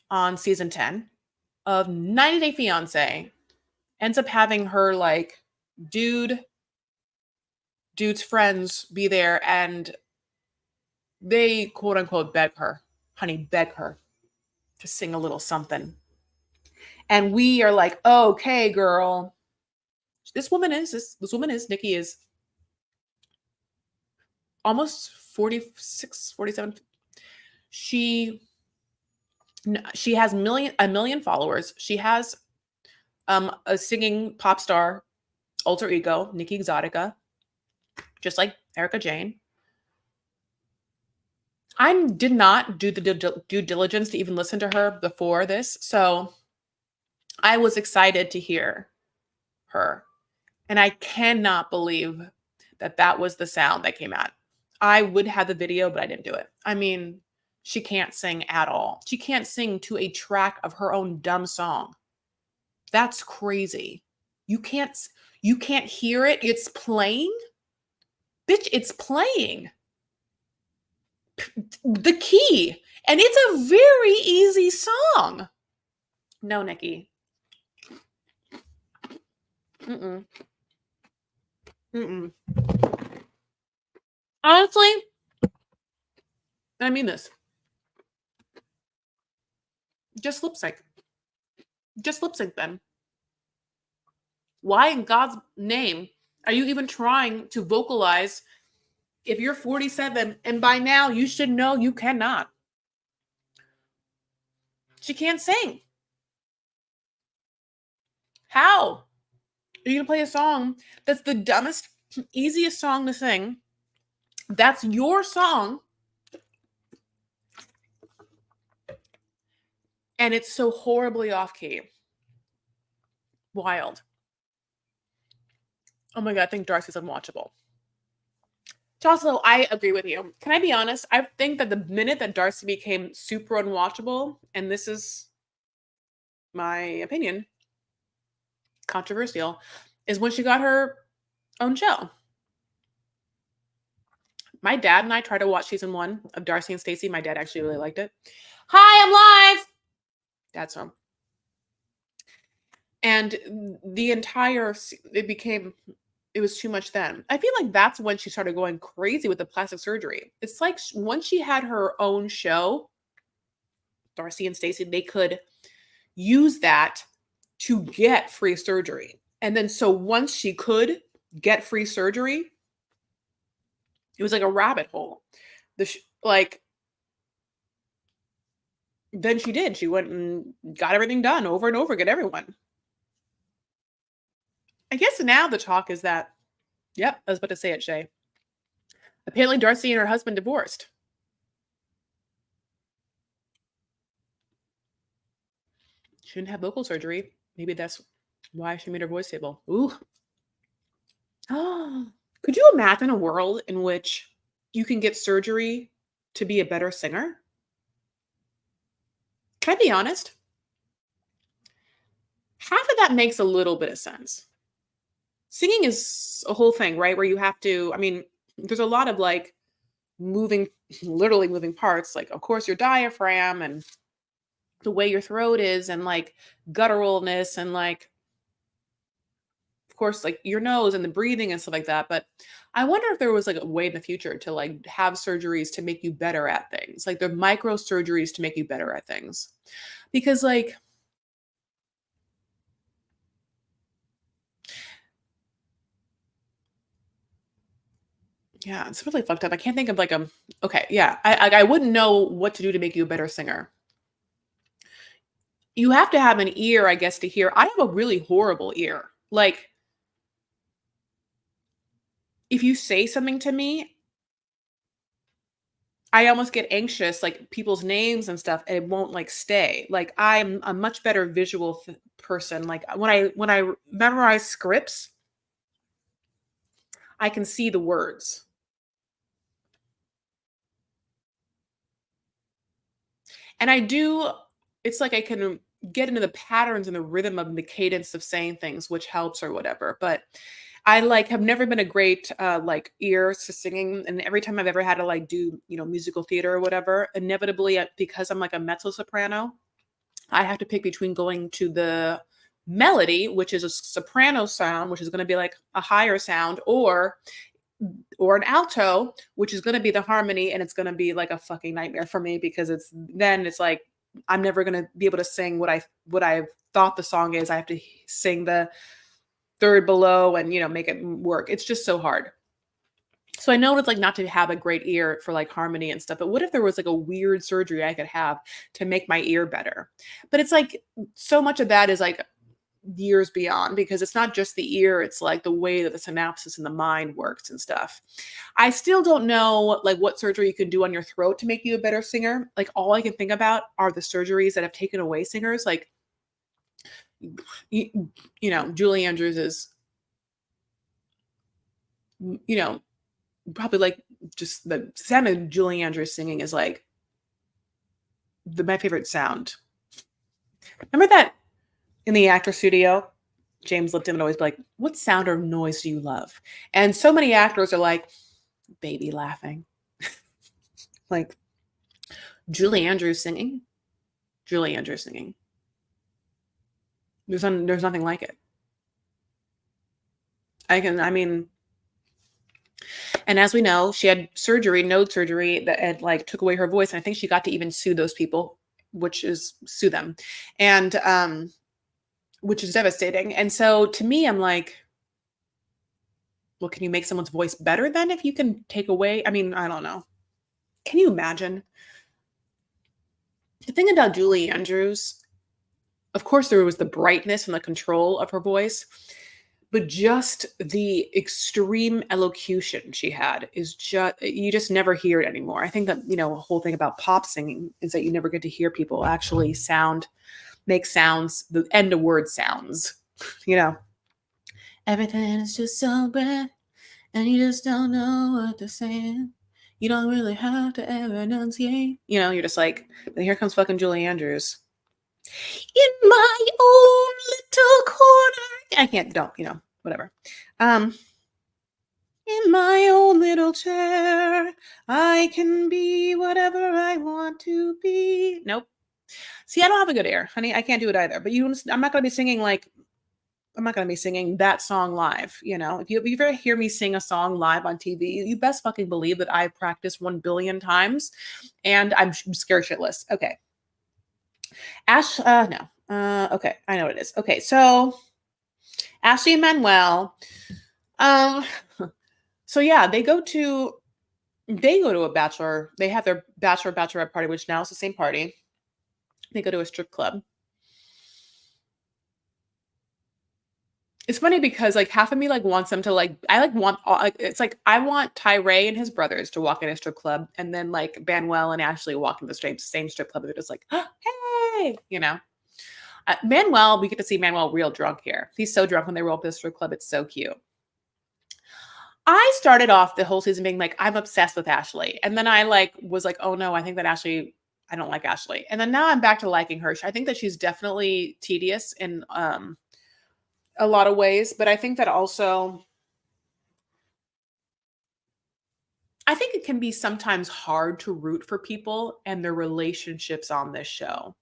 Speaker 1: on season 10 of 90 Day Fiance, ends up having her dude's friends be there, and they quote unquote beg her to sing a little something. And we are like, okay, girl, this woman is Nikki is almost 46, 47. She has a million followers. She has a singing pop star alter ego, Nikki Exotica, just like Erica Jane. I did not do the due diligence to even listen to her before this. So I was excited to hear her. And I cannot believe that that was the sound that came out. I would have the video, but I didn't do it. I mean, she can't sing at all. She can't sing to a track of her own dumb song. That's crazy. You can't hear it. It's playing. Bitch, it's playing. The key. And it's a very easy song. No, Nikki. Mm-mm. Mm-mm. Honestly, I mean this. Just lip sync. Just lip sync then. Why in God's name are you even trying to vocalize if you're 47 and by now you should know you cannot? She can't sing. How are you going to play a song that's the dumbest, easiest song to sing? That's your song. And it's so horribly off key. Wild. Oh my God, I think Darcy's unwatchable. Also, I agree with you. Can I be honest? I think that the minute that Darcy became super unwatchable, and this is my opinion, controversial, is when she got her own show. My dad and I tried to watch season 1 of Darcy and Stacey. My dad actually really liked it. Hi, I'm live. Dad's home. And the entire, it was too much then. I feel like that's when she started going crazy with the plastic surgery. It's like once she had her own show, Darcy and Stacey, they could use that to get free surgery. And then so once she could get free surgery, it was like a rabbit hole. Then she did. She went and got everything done over and over again, everyone. I guess now the talk is that, yep, I was about to say it, Shay. Apparently Darcy and her husband divorced. She didn't have vocal surgery. Maybe that's why she made her voice stable. Ooh. Oh, could you imagine a world in which you can get surgery to be a better singer? Can I be honest? Half of that makes a little bit of sense. Singing is a whole thing, right? Where you have to, I mean, there's a lot of like literally moving parts. Like, of course, your diaphragm and the way your throat is and like gutturalness and like, of course, like your nose and the breathing and stuff like that. But I wonder if there was like a way in the future to like have surgeries to make you better at things, like the micro surgeries to make you better at things. Because like, yeah, it's really fucked up. I can't think of like okay, yeah. I wouldn't know what to do to make you a better singer. You have to have an ear, I guess, to hear. I have a really horrible ear. Like, if you say something to me, I almost get anxious, like people's names and stuff, and it won't like stay. Like I'm a much better visual person. Like when I memorize scripts, I can see the words. And I do, it's like I can get into the patterns and the rhythm of the cadence of saying things, which helps or whatever. But I like have never been a great like ear to singing. And every time I've ever had to like do, musical theater or whatever, inevitably because I'm like a mezzo soprano, I have to pick between going to the melody, which is a soprano sound, which is going to be like a higher sound, or an alto, which is going to be the harmony, and it's going to be like a fucking nightmare for me because it's like I'm never going to be able to sing what I thought the song is. I have to sing the third below and make it work. It's just so hard. So I know it's like not to have a great ear for like harmony and stuff, but what if there was like a weird surgery I could have to make my ear better? But it's like so much of that is like years beyond, because it's not just the ear, it's like the way that the synapses in the mind works and stuff. I still don't know like what surgery you can do on your throat to make you a better singer. Like all I can think about are the surgeries that have taken away singers. Like, you know, Julie Andrews is, you know, probably like just the sound of Julie Andrews singing is like my favorite sound. Remember that in the actor studio, James Lipton would always be like, what sound or noise do you love? And so many actors are like, baby laughing. Like Julie Andrews singing. Julie Andrews singing. There's nothing like it. I mean, and as we know, she had surgery, node surgery that had like took away her voice. And I think she got to even sue those people, sue them. And which is devastating. And so to me, I'm like, well, can you make someone's voice better then if you can take away? I mean, I don't know. Can you imagine? The thing about Julie Andrews, of course, there was the brightness and the control of her voice, but just the extreme elocution she had is just, you just never hear it anymore. I think that, you know, a whole thing about pop singing is that you never get to hear people actually make sounds, the end of word sounds, you know. Everything is just so bad and you just don't know what they're saying. You don't really have to ever enunciate. You know, you're just like, here comes fucking Julie Andrews. In my own little corner. I can't, don't, you know, whatever. In my own little chair, I can be whatever I want to be. Nope. See, I don't have a good ear, honey. I can't do it either. But I'm not going to be singing that song live. You know, if you ever hear me sing a song live on TV, you best fucking believe that I practiced 1 billion times and I'm scared shitless. Okay. No. Okay. I know what it is. Okay. So Ashley and Manuel, so yeah, they go to a bachelor. They have their bachelorette party, which now is the same party. They go to a strip club. It's funny because like half of me like wants them to like, I like want, like, it's like, I want Tyree and his brothers to walk in a strip club and then like Manuel and Ashley walk in the same strip club. They're just like, oh, hey, you know. Manuel, we get to see Manuel real drunk here. He's so drunk when they roll up to the strip club. It's so cute. I started off the whole season being like, I'm obsessed with Ashley. And then I like was like, oh no, I think that I don't like Ashley. And then now I'm back to liking her. I think that she's definitely tedious in a lot of ways, but I think that also, I think it can be sometimes hard to root for people and their relationships on this show.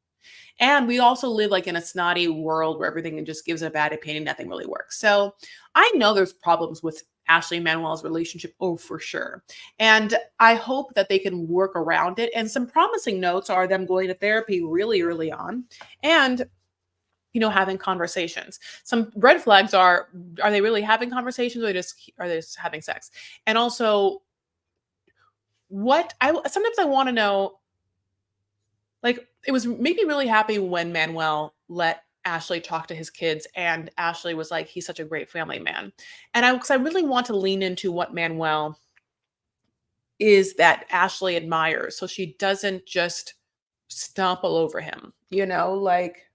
Speaker 1: And we also live like in a snotty world where everything just gives a bad opinion. Nothing really works. So I know there's problems with Ashley and Manuel's relationship. Oh, for sure. And I hope that they can work around it. And some promising notes are them going to therapy really early on and, you know, having conversations. Some red flags are they really having conversations or are they just having sex? And also sometimes I want to know, like, it made me really happy when Manuel let Ashley talk to his kids and Ashley was like, he's such a great family man. And because I really want to lean into what Manuel is that Ashley admires. So she doesn't just stomp all over him, you know, like,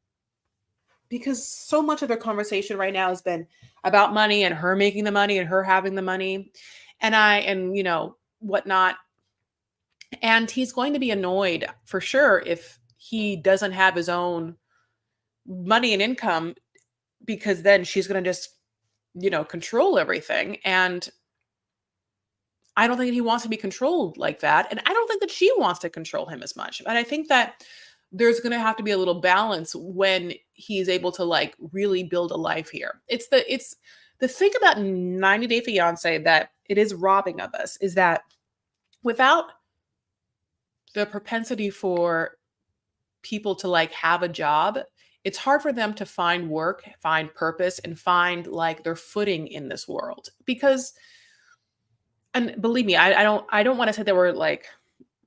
Speaker 1: because so much of their conversation right now has been about money and her making the money and her having the money and you know, whatnot. And he's going to be annoyed for sure if he doesn't have his own money and income, because then she's going to just, you know, control everything. And I don't think he wants to be controlled like that. And I don't think that she wants to control him as much. But I think that there's going to have to be a little balance when he's able to like really build a life here. It's the thing about 90 Day Fiance that it is robbing of us is that without the propensity for people to like have a job, it's hard for them to find work, find purpose, and find like their footing in this world. Because, and believe me, I don't want to say that we're like,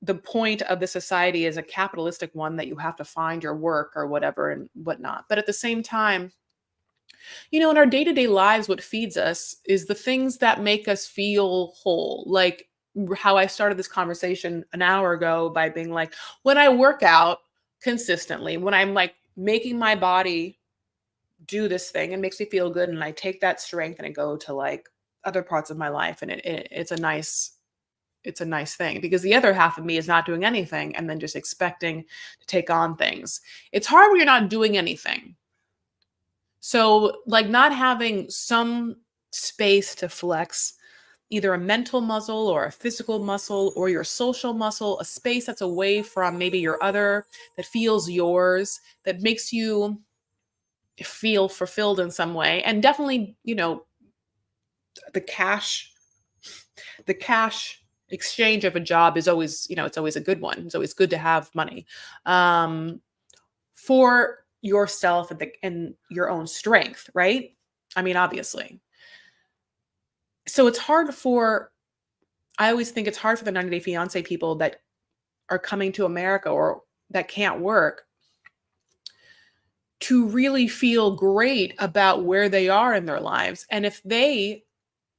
Speaker 1: the point of the society is a capitalistic one that you have to find your work or whatever and whatnot. But at the same time, You know, in our day-to-day lives, what feeds us is the things that make us feel whole. Like how I started this conversation an hour ago by being like, when I work out consistently, when I'm like making my body do this thing, it makes me feel good. And I take that strength and I go to like other parts of my life. And it's a nice thing, because the other half of me is not doing anything and then just expecting to take on things. It's hard when you're not doing anything. So, like, not having some space to flex either a mental muscle or a physical muscle or your social muscle, a space that's away from maybe your other, that feels yours, that makes you feel fulfilled in some way. And definitely, you know, the cash the cash exchange of a job is always, you know, it's always a good one. It's always good to have money for yourself and your own strength, right? I mean, obviously. So it's hard for, I always think it's hard for the 90 Day Fiance people that are coming to America or that can't work to really feel great about where they are in their lives. And if they,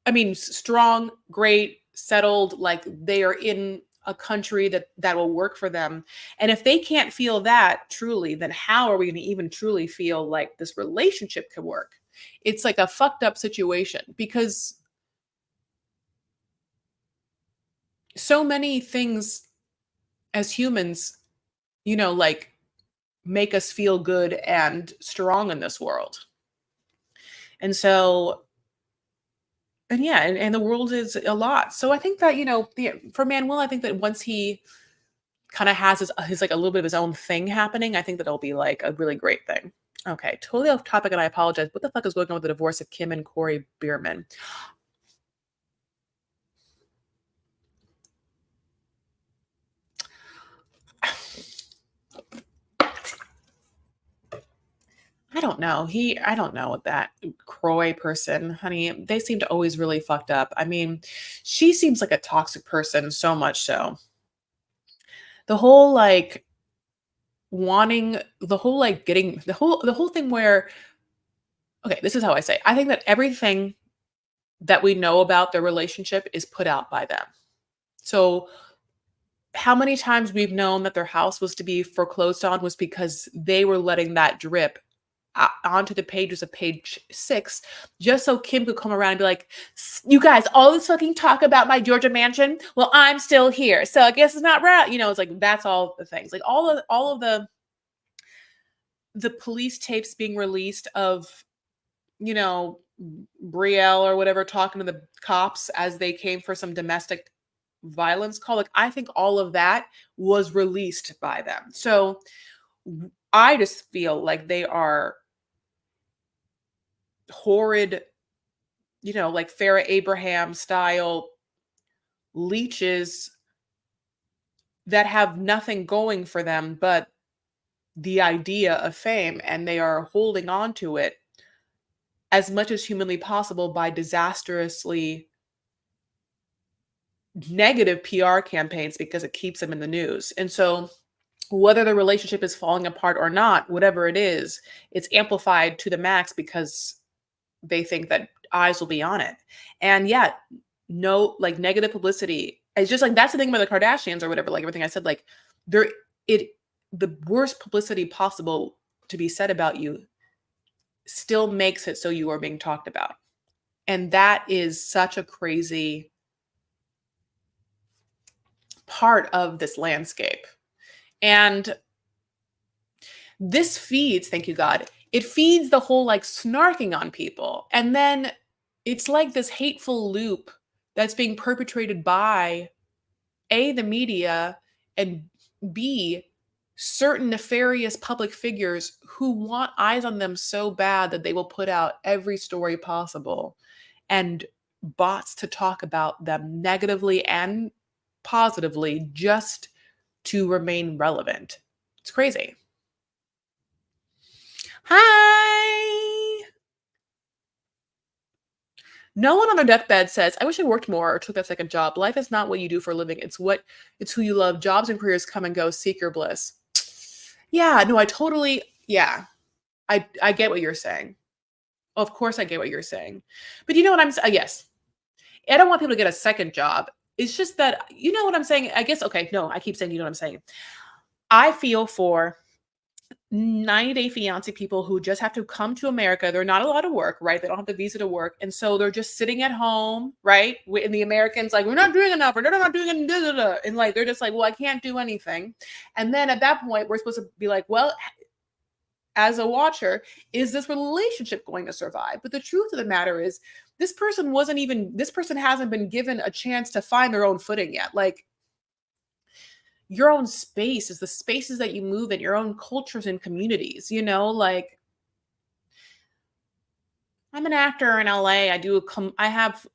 Speaker 1: I mean, strong, great, settled, like they are in a country that will work for them. And if they can't feel that truly, then how are we going to even truly feel like this relationship can work? It's like a fucked up situation, because so many things as humans, you know, like make us feel good and strong in this world. And so, and yeah, and the world is a lot. So I think that, you know, for Manuel, I think that once he kind of has his like a little bit of his own thing happening, I think that it'll be like a really great thing. Okay, totally off topic, and I apologize. What the fuck is going on with the divorce of Kim and Corey Bierman? I don't know. I don't know what that Croy person, honey. They seem to always really fucked up. I mean, she seems like a toxic person, so much so. The whole like wanting, the whole like getting, the whole thing where, okay, this is how I say. I think that everything that we know about their relationship is put out by them. So how many times we've known that their house was to be foreclosed on was because they were letting that drip onto the pages of page 6, just so Kim could come around and be like, you guys, all this fucking talk about my Georgia mansion, well, I'm still here, so I guess it's not right. You know, it's like, that's all the things, like all of the police tapes being released of, you know, Brielle or whatever talking to the cops as they came for some domestic violence call. Like, I think all of that was released by them. So I just feel like they are horrid, you know, like Farrah Abraham style leeches that have nothing going for them but the idea of fame, and they are holding on to it as much as humanly possible by disastrously negative PR campaigns, because it keeps them in the news. And so whether the relationship is falling apart or not, whatever it is, it's amplified to the max because they think that eyes will be on it. And yet, no, like, negative publicity. It's just like, that's the thing about the Kardashians or whatever, like everything I said, like the worst publicity possible to be said about you still makes it so you are being talked about. And that is such a crazy part of this landscape. And this feeds, thank you God, it feeds the whole like snarking on people. And then it's like this hateful loop that's being perpetrated by A, the media, and B, certain nefarious public figures who want eyes on them so bad that they will put out every story possible and bots to talk about them negatively and positively just to remain relevant. It's crazy. Hi. No one on their deathbed says, I wish I worked more or took that second job. Life is not what you do for a living. It's who you love. Jobs and careers come and go. Seek your bliss. Yeah, no, I totally, yeah. I get what you're saying. Of course, I get what you're saying. But you know what I'm saying? Yes. I don't want people to get a second job. It's just that, you know what I'm saying? I guess, okay, no, I keep saying, you know what I'm saying. I feel for 90-day fiance people who just have to come to America. They're not allowed to work, right? They don't have the visa to work. And so they're just sitting at home, right? And the Americans like, we're not doing enough, or they're not doing it. Da, da, da. And like, they're just like, well, I can't do anything. And then at that point, we're supposed to be like, well, as a watcher, is this relationship going to survive? But the truth of the matter is, this person hasn't been given a chance to find their own footing yet. Like, your own space is the spaces that you move in, your own cultures and communities, like, I'm an actor in LA. I have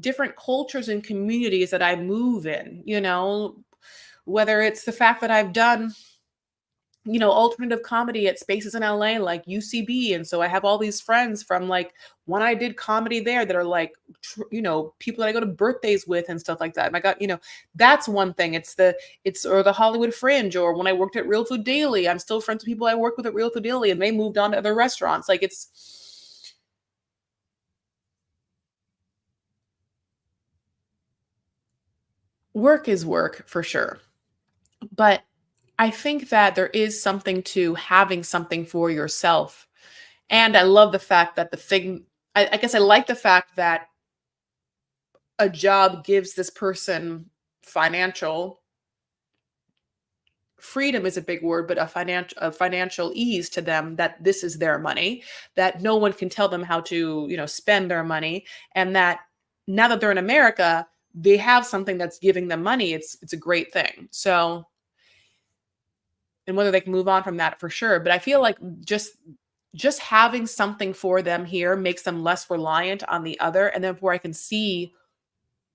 Speaker 1: different cultures and communities that I move in, whether it's the fact that I've done alternative comedy at spaces in LA like UCB. And so I have all these friends from like when I did comedy there that are like, people that I go to birthdays with and stuff like that. And I got, that's one thing. Or the Hollywood Fringe, or when I worked at Real Food Daily, I'm still friends with people I worked with at Real Food Daily and they moved on to other restaurants. Like, work is work for sure. But I think that there is something to having something for yourself. And I love the fact that I guess I like the fact that a job gives this person financial freedom is a big word, but a financial ease to them, that this is their money, that no one can tell them how to, spend their money. And that now that they're in America, they have something that's giving them money. It's a great thing. So, and whether they can move on from that for sure. But I feel like just having something for them here makes them less reliant on the other. And therefore I can see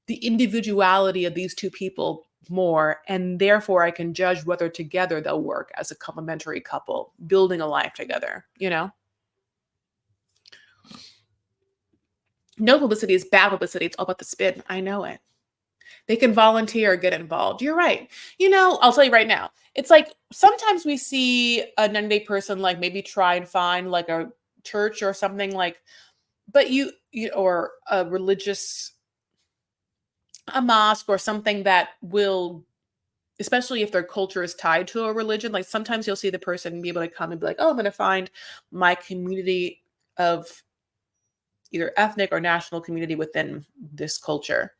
Speaker 1: the individuality of these two people more. And therefore I can judge whether together they'll work as a complementary couple, building a life together, No publicity is bad publicity. It's all about the spin. I know it. They can volunteer or get involved. You're right. I'll tell you right now. It's like sometimes we see a 90-day person like maybe try and find like a church or something like, but you or a mosque or something that will, especially if their culture is tied to a religion, like sometimes you'll see the person be able to come and be like, oh, I'm going to find my community of either ethnic or national community within this culture.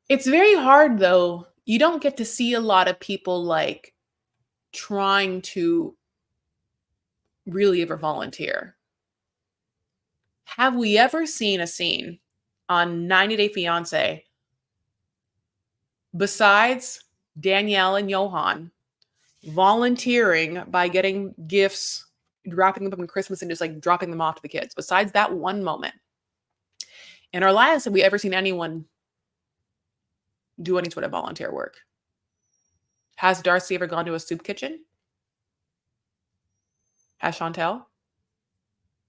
Speaker 1: It's very hard though. You don't get to see a lot of people like trying to really ever volunteer. Have we ever seen a scene on 90-Day Fiance besides Danielle and Johan volunteering by getting gifts, dropping them on Christmas and just like dropping them off to the kids? Besides that one moment in our lives, have we ever seen anyone do any sort of volunteer work? Has Darcy ever gone to a soup kitchen? Has Chantel?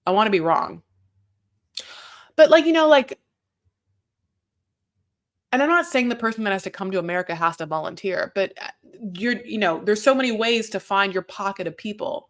Speaker 1: I want to be wrong. But and I'm not saying the person that has to come to America has to volunteer, but there's so many ways to find your pocket of people.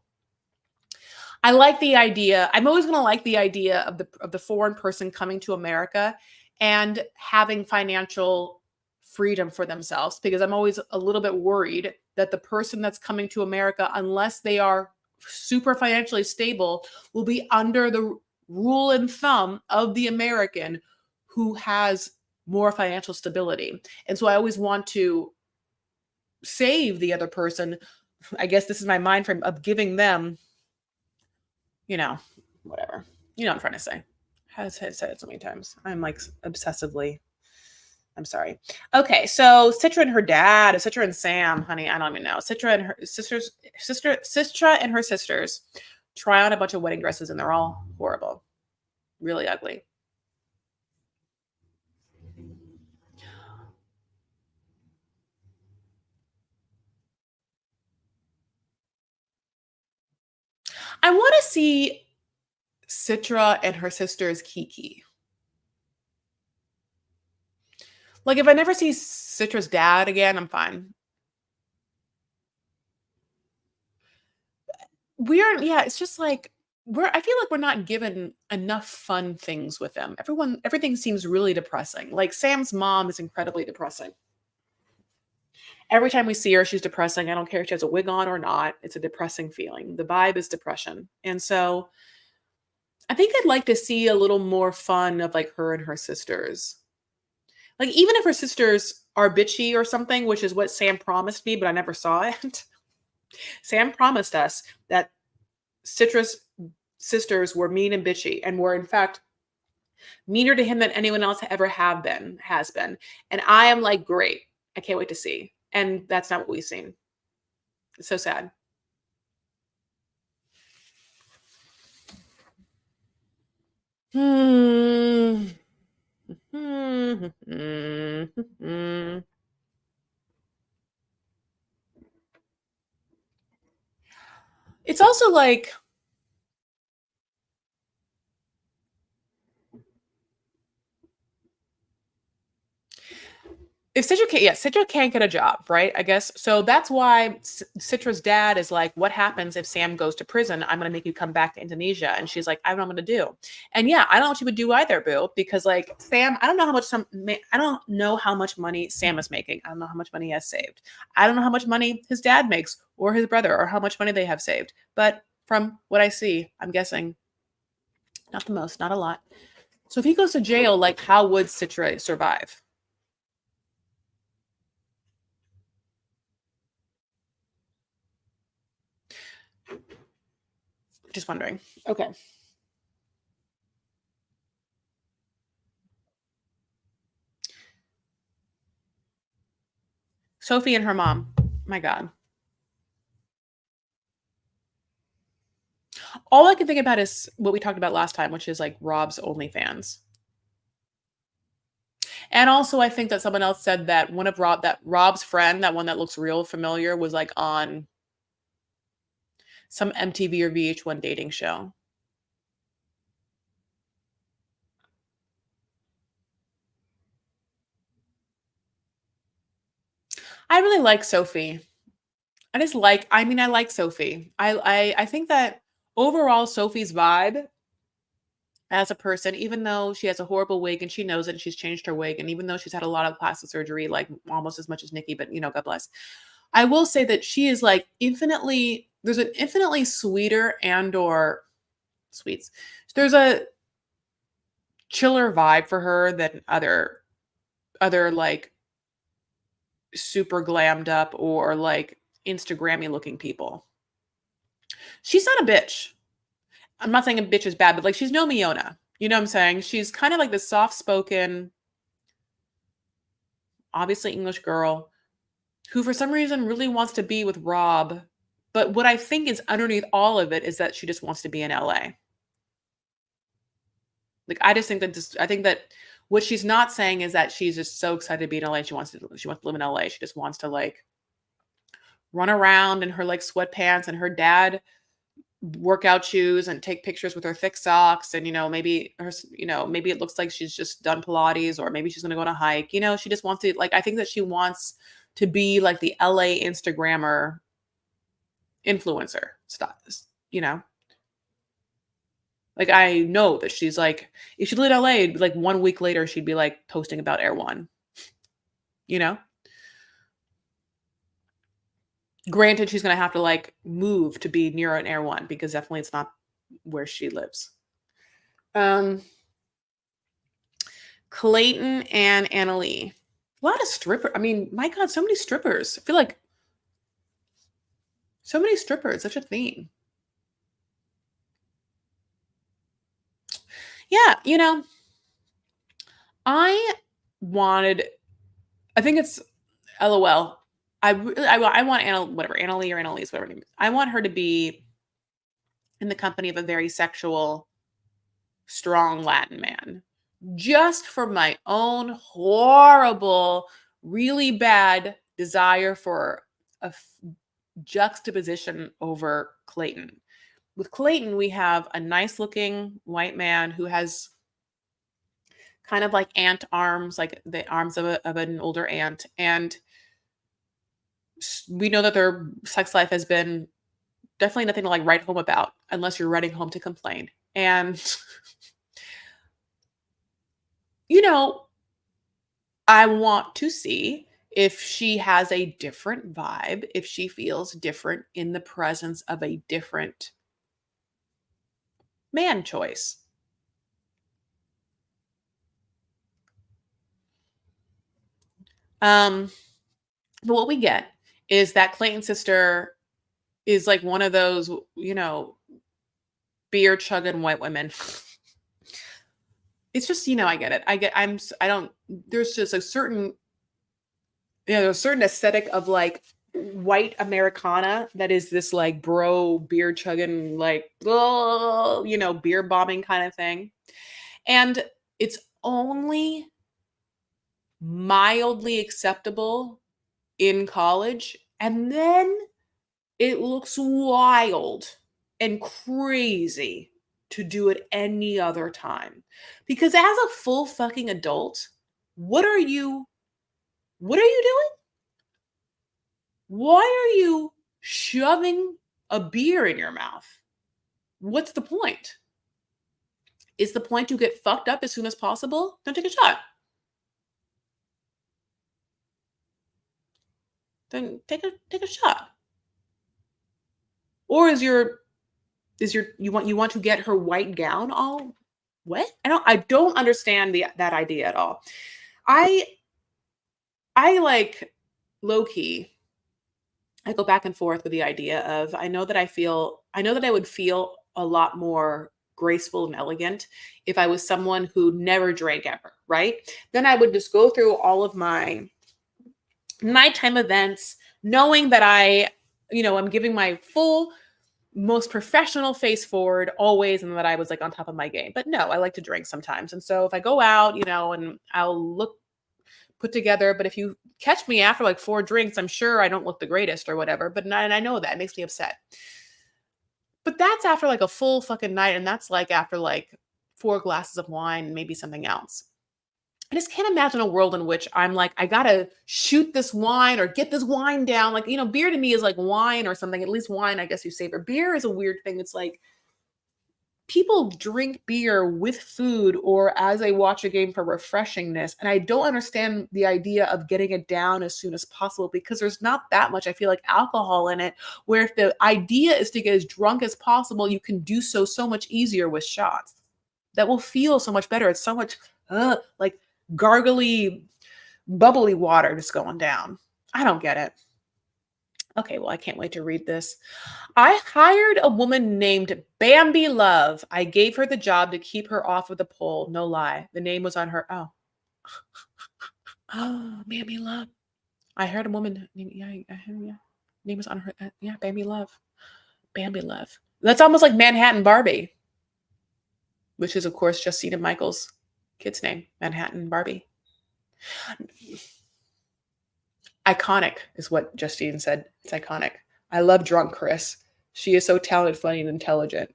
Speaker 1: I like the idea. I'm always going to like the idea of the foreign person coming to America and having financial freedom for themselves, because I'm always a little bit worried that the person that's coming to America, unless they are super financially stable, will be under the rule and thumb of the American who has more financial stability. And so I always want to save the other person. I guess this is my mind frame of giving them, whatever. You know what I'm trying to say. I've said it so many times. I'm like obsessively. I'm sorry. Okay, so Citra and her dad, Citra and Sam, honey, I don't even know. Citra and her sisters try on a bunch of wedding dresses and they're all horrible. Really ugly. I want to see Citra and her sisters Kiki. Like, if I never see Citra's dad again, I'm fine. Weird. Yeah, it's just like, I feel like we're not given enough fun things with them. Everything seems really depressing. Like Sam's mom is incredibly depressing. Every time we see her, she's depressing. I don't care if she has a wig on or not. It's a depressing feeling. The vibe is depression. And so I think I'd like to see a little more fun of like her and her sisters. Like even if her sisters are bitchy or something, which is what Sam promised me, but I never saw it. Sam promised us that Citra's sisters were mean and bitchy and were in fact meaner to him than anyone else has been. And I am like, great. I can't wait to see. And that's not what we've seen. It's so sad. Hmm. It's also like, if Citra can't get a job, right? I guess so. That's why Citra's dad is like, "What happens if Sam goes to prison? I'm going to make you come back to Indonesia." And she's like, "I don't know what I'm going to do." And yeah, I don't know what you would do either, Boo, because like Sam, I don't know how much money Sam is making. I don't know how much money he has saved. I don't know how much money his dad makes or his brother or how much money they have saved. But from what I see, I'm guessing not the most, not a lot. So if he goes to jail, like how would Citra survive? Just wondering. Okay. Sophie and her mom. My God. All I can think about is what we talked about last time, which is like Rob's OnlyFans. And also, I think that someone else said that Rob's friend, that one that looks real familiar, was like on some MTV or VH1 dating show. I really like Sophie. I like Sophie. I think that overall Sophie's vibe as a person, even though she has a horrible wig and she knows it and she's changed her wig, and even though she's had a lot of plastic surgery, like almost as much as Nikki, but God bless. I will say that she is like there's an infinitely sweeter and or sweets. There's a chiller vibe for her than other like super glammed up or like Instagrammy looking people. She's not a bitch. I'm not saying a bitch is bad, but like she's no Miona. You know what I'm saying? She's kind of like the soft-spoken, obviously English girl who for some reason really wants to be with Rob. But what I think is underneath all of it is that she just wants to be in LA. Like I think that what she's not saying is that she's just so excited to be in LA. She wants to live in LA. She just wants to like run around in her like sweatpants and her dad workout shoes and take pictures with her thick socks, and maybe maybe it looks like she's just done Pilates, or maybe she's going to go on a hike. She just wants to, like, I think that she wants to be like the LA Instagrammer influencer stuff, like I know that she's like, if she lived in LA, like 1 week later she'd be like posting about Air One. Granted, she's going to have to like move to be near an Air One because definitely it's not where she lives. Clayton and Annalie. A lot of strippers. I mean, my God, so many strippers. I feel like so many strippers, such a theme. Yeah, I think it's LOL. I want Annalie or Annalise, whatever her name is. I want her to be in the company of a very sexual, strong Latin man. Just for my own horrible, really bad desire for a juxtaposition over Clayton. With Clayton, we have a nice looking white man who has kind of like ant arms, like the arms of an older ant. And we know that their sex life has been definitely nothing to like write home about unless you're writing home to complain. And, you know, I want to see if she has a different vibe, if she feels different in the presence of a different man choice. But what we get is that Clayton's sister is like one of those, beer chugging white women. It's just, I get it. I don't, there's just a certain, there's a certain aesthetic of like white Americana that is this like bro beer chugging, like, oh, beer bombing kind of thing. And it's only mildly acceptable in college. And then it looks wild and crazy to do it any other time. Because as a full fucking adult, what are you doing? Why are you shoving a beer in your mouth? What's the point? Is the point to get fucked up as soon as possible? Then take a shot. Then take a shot. Or you want to get her white gown all wet? I don't understand that idea at all. I like low key. I go back and forth with the idea of I know that I would feel a lot more graceful and elegant if I was someone who never drank ever, right? Then I would just go through all of my nighttime events knowing that I'm giving my full most professional face forward always, and that I was like on top of my game. But no, I like to drink sometimes. And so if I go out, and I'll look put together, but if you catch me after like 4 drinks, I'm sure I don't look the greatest or whatever. And I know that it makes me upset. But that's after like a full fucking night. And that's like after like 4 glasses of wine and maybe something else. I just can't imagine a world in which I'm like, I gotta shoot this wine or get this wine down. Like, beer to me is like wine or something. At least wine, I guess you savor. Beer is a weird thing. It's like people drink beer with food or as they watch a game for refreshingness. And I don't understand the idea of getting it down as soon as possible because there's not that much, I feel like, alcohol in it, where if the idea is to get as drunk as possible, you can do so much easier with shots. That will feel so much better. It's so much like gargly, bubbly water just going down. I don't get it. Okay, well, I can't wait to read this. I hired a woman named Bambi Love. I gave her the job to keep her off of the poll. No lie. The name was on her. Oh, Bambi Love. I heard a woman. Yeah. Name was on her. Yeah, Bambi Love. Bambi Love. That's almost like Manhattan Barbie, which is, of course, Justina Michaels' kid's name, Manhattan Barbie. Iconic is what Justine said. It's iconic. I love drunk Chris. She is so talented, funny, and intelligent.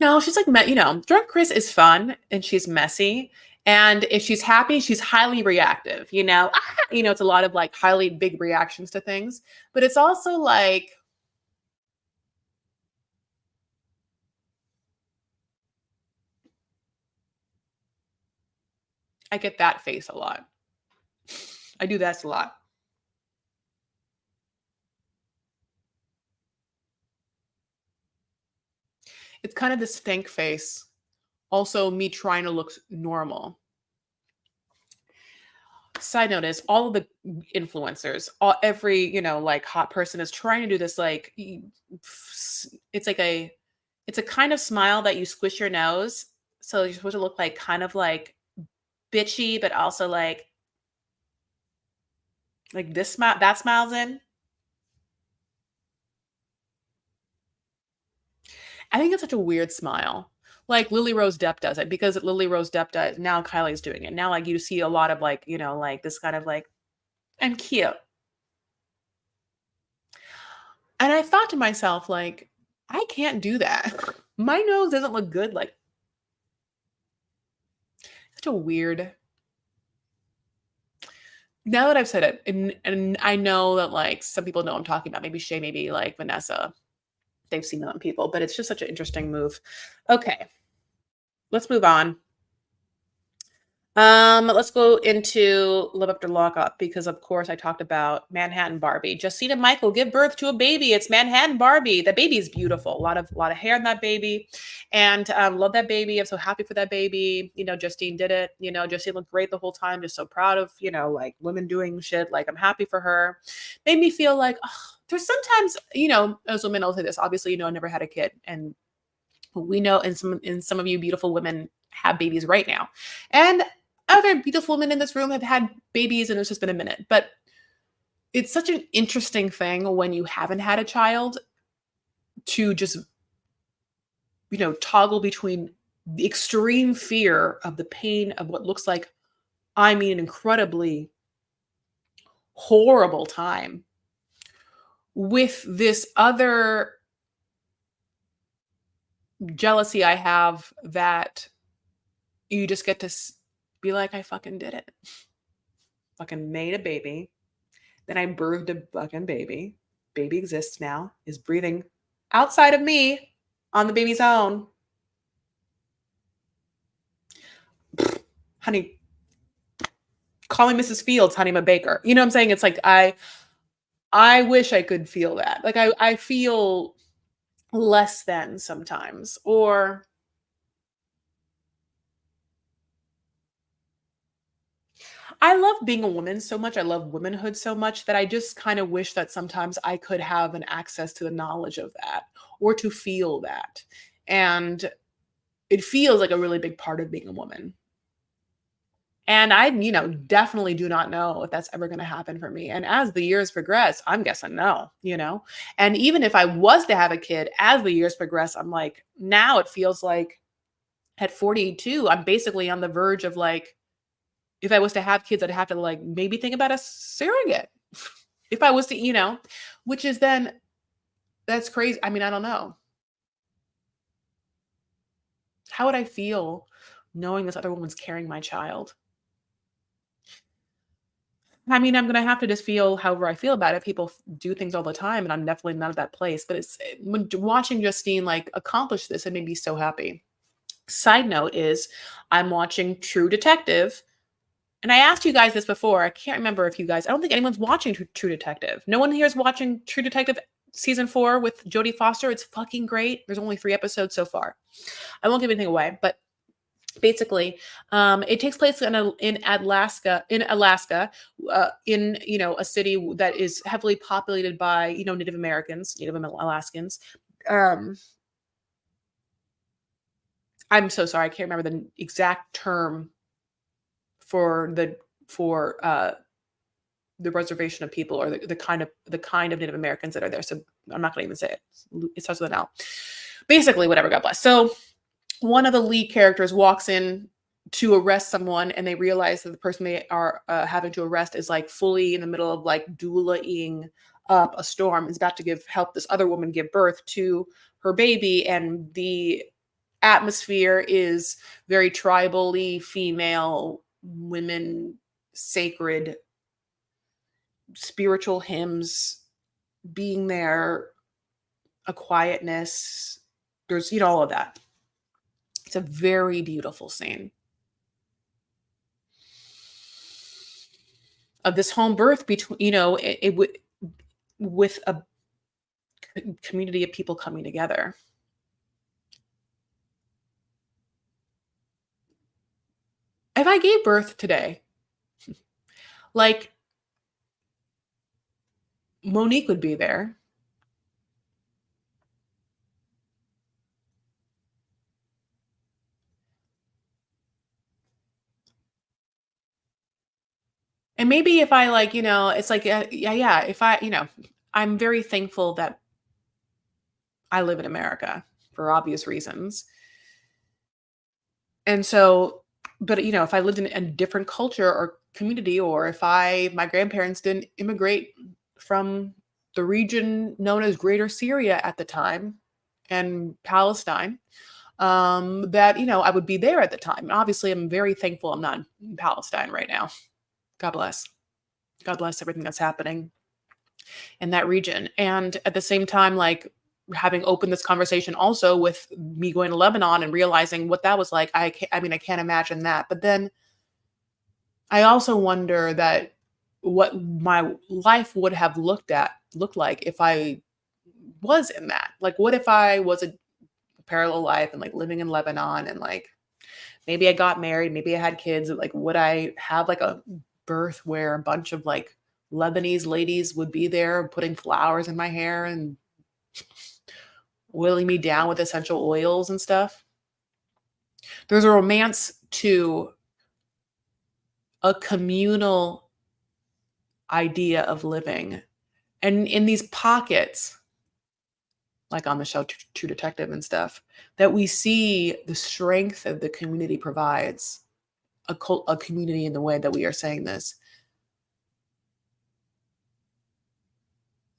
Speaker 1: No, she's like, drunk Chris is fun and she's messy. And if she's happy, she's highly reactive, it's a lot of like highly big reactions to things, but it's also like, I get that face a lot. I do that a lot. It's kind of the stink face. Also me trying to look normal. Side note is all of the influencers, every, like hot person is trying to do this. Like, it's a kind of smile that you squish your nose. So you're supposed to look like kind of like bitchy, but also like this smile, that smile's in. I think it's such a weird smile. Like Lily Rose Depp does it because Lily Rose Depp does. Now Kylie's doing it. Now, like you see a lot of like, like this kind of like, I'm cute. And I thought to myself, like, I can't do that. My nose doesn't look good. Like, such a weird. now that I've said it, and I know that like some people know I'm talking about, maybe Shay, maybe like Vanessa, they've seen it on people, but it's just such an interesting move. Okay, let's move on. Let's go into Live After Lockup because, of course, I talked about Manhattan Barbie. Justina Michael give birth to a baby. It's Manhattan Barbie. The baby is beautiful. A lot of hair in that baby, and love that baby. I'm so happy for that baby. You know, Justine did it. You know, Justine looked great the whole time. Just so proud of like women doing shit. Like I'm happy for her. Made me feel like there's sometimes as women I'll say this. Obviously, I never had a kid, and we know in some of you beautiful women have babies right now, and other beautiful women in this room have had babies and it's just been a minute. But it's such an interesting thing when you haven't had a child to just, toggle between the extreme fear of the pain of what looks like, an incredibly horrible time with this other jealousy I have that you just get to be like, I fucking did it. Fucking made a baby. Then I birthed a fucking baby. Baby exists now, is breathing outside of me on the baby's own. Honey, call me Mrs. Fields, honey, I'm a baker. You know what I'm saying? It's like I wish I could feel that. Like I feel less than sometimes. Or I love being a woman so much. I love womanhood so much that I just kind of wish that sometimes I could have an access to the knowledge of that or to feel that. And it feels like a really big part of being a woman. And I, definitely do not know if that's ever going to happen for me. And as the years progress, I'm guessing no. And even if I was to have a kid, as the years progress, I'm like, now it feels like at 42, I'm basically on the verge of like, if I was to have kids, I'd have to like maybe think about a surrogate. If I was to, which is then, that's crazy. I mean, I don't know. How would I feel knowing this other woman's carrying my child? I mean, I'm gonna have to just feel however I feel about it. People do things all the time, and I'm definitely not at that place. But when watching Justine like accomplish this, it made me so happy. Side note is, I'm watching True Detective, and I asked you guys this before. I can't remember if you guys. I don't think anyone's watching True Detective. No one here is watching True Detective season 4 with Jodie Foster. It's fucking great. There's only 3 episodes so far. I won't give anything away, but basically it takes place in Alaska, in a city that is heavily populated by Native Americans, Native Alaskans. I'm so sorry, I can't remember the exact term for the reservation of people, or the kind of Native Americans that are there. So I'm not going to even say it. It starts with an L. Basically, whatever, God bless. So one of the lead characters walks in to arrest someone, and they realize that the person they are having to arrest is like fully in the middle of like doulaing up a storm, is about to help this other woman give birth to her baby. And the atmosphere is very tribally, female, women, sacred, spiritual hymns being there, a quietness. There's, all of that. It's a very beautiful scene of this home birth between, with a community of people coming together. If I gave birth today, like Monique would be there. And maybe if I like, it's like, yeah, if I, I'm very thankful that I live in America for obvious reasons. And so, but if I lived in a different culture or community, or if my grandparents didn't immigrate from the region known as Greater Syria at the time and Palestine, that, I would be there at the time. And obviously I'm very thankful I'm not in Palestine right now. God bless. God bless everything that's happening in that region. And at the same time, like having opened this conversation also with me going to Lebanon and realizing what that was like, I can't imagine that. But then I also wonder that what my life would have looked like if I was in that. Like, what if I was a parallel life and like living in Lebanon and like maybe I got married, maybe I had kids, like would I have like a birth where a bunch of like Lebanese ladies would be there putting flowers in my hair and oiling me down with essential oils and stuff? There's a romance to a communal idea of living. And in these pockets, like on the show True Detective and stuff, that we see the strength that the community provides, a community in the way that we are saying this.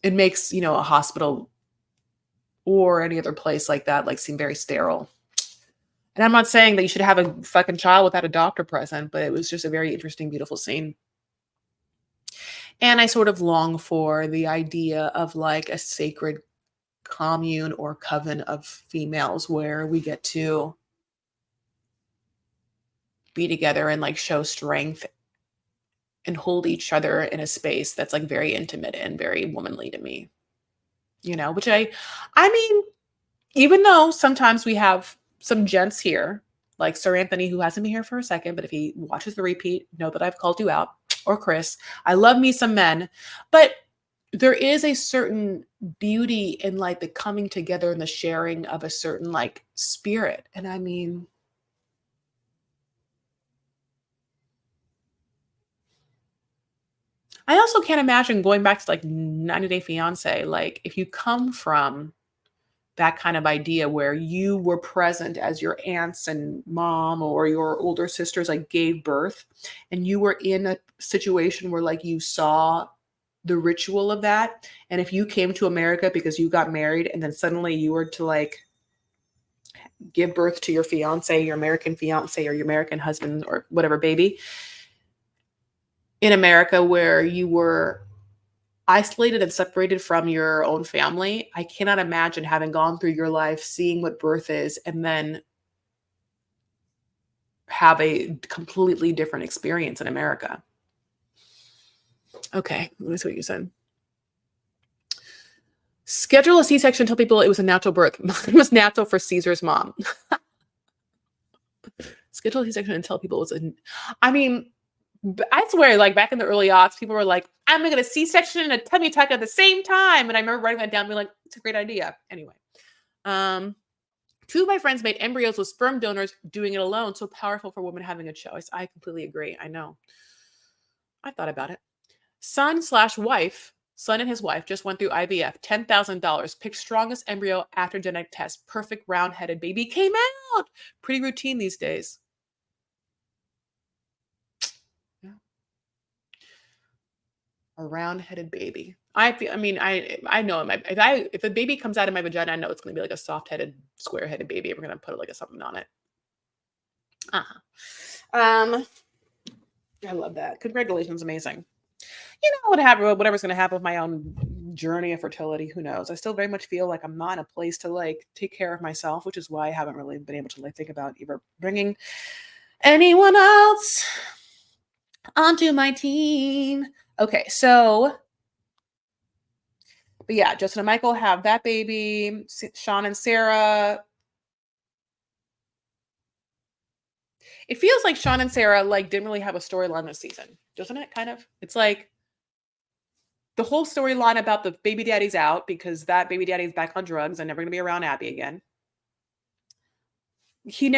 Speaker 1: It makes, a hospital or any other place like that, like seem very sterile. And I'm not saying that you should have a fucking child without a doctor present, but it was just a very interesting, beautiful scene. And I sort of long for the idea of like a sacred commune or coven of females where we get to be together and like show strength and hold each other in a space that's like very intimate and very womanly to me. Which I mean, even though sometimes we have some gents here, like Sir Anthony, who hasn't been here for a second, but if he watches the repeat, know that I've called you out, or Chris. I love me some men, but there is a certain beauty in like the coming together and the sharing of a certain like spirit. And I mean, I also can't imagine going back to like 90 Day Fiance. Like if you come from that kind of idea where you were present as your aunts and mom or your older sisters like gave birth, and you were in a situation where like you saw the ritual of that. And if you came to America because you got married and then suddenly you were to like give birth to your fiance, your American fiance or your American husband or whatever baby in America where you were isolated and separated from your own family, I cannot imagine having gone through your life, seeing what birth is, and then have a completely different experience in America. Okay, let me see what you said. Schedule a C-section, tell people it was a natural birth. It was natural for Caesar's mom. Schedule a C-section and tell people it was I mean, I swear, like back in the early aughts, people were like, I'm gonna get a C-section and a tummy tuck at the same time. And I remember writing that down and being like, it's a great idea. Anyway. Two of my friends made embryos with sperm donors doing it alone. So powerful for women having a choice. I completely agree. I know. I thought about it. Son and his wife just went through IVF, $10,000, picked strongest embryo after genetic test. Perfect round-headed baby came out. Pretty routine these days. Yeah. A round-headed baby. I know if a baby comes out of my vagina, I know it's going to be like a soft-headed, square-headed baby. We're going to put like something on it. I love that. Congratulations, amazing. Whatever's going to happen with my own journey of fertility, who knows? I still very much feel like I'm not in a place to like take care of myself, which is why I haven't really been able to like think about either bringing anyone else onto my team. Okay, so, but yeah, Justin and Michael have that baby. Sean and Sarah. It feels like Sean and Sarah like didn't really have a storyline this season, doesn't it? Kind of. It's like the whole storyline about the baby daddy's out because that baby daddy's back on drugs and never going to be around Abby again. Sean's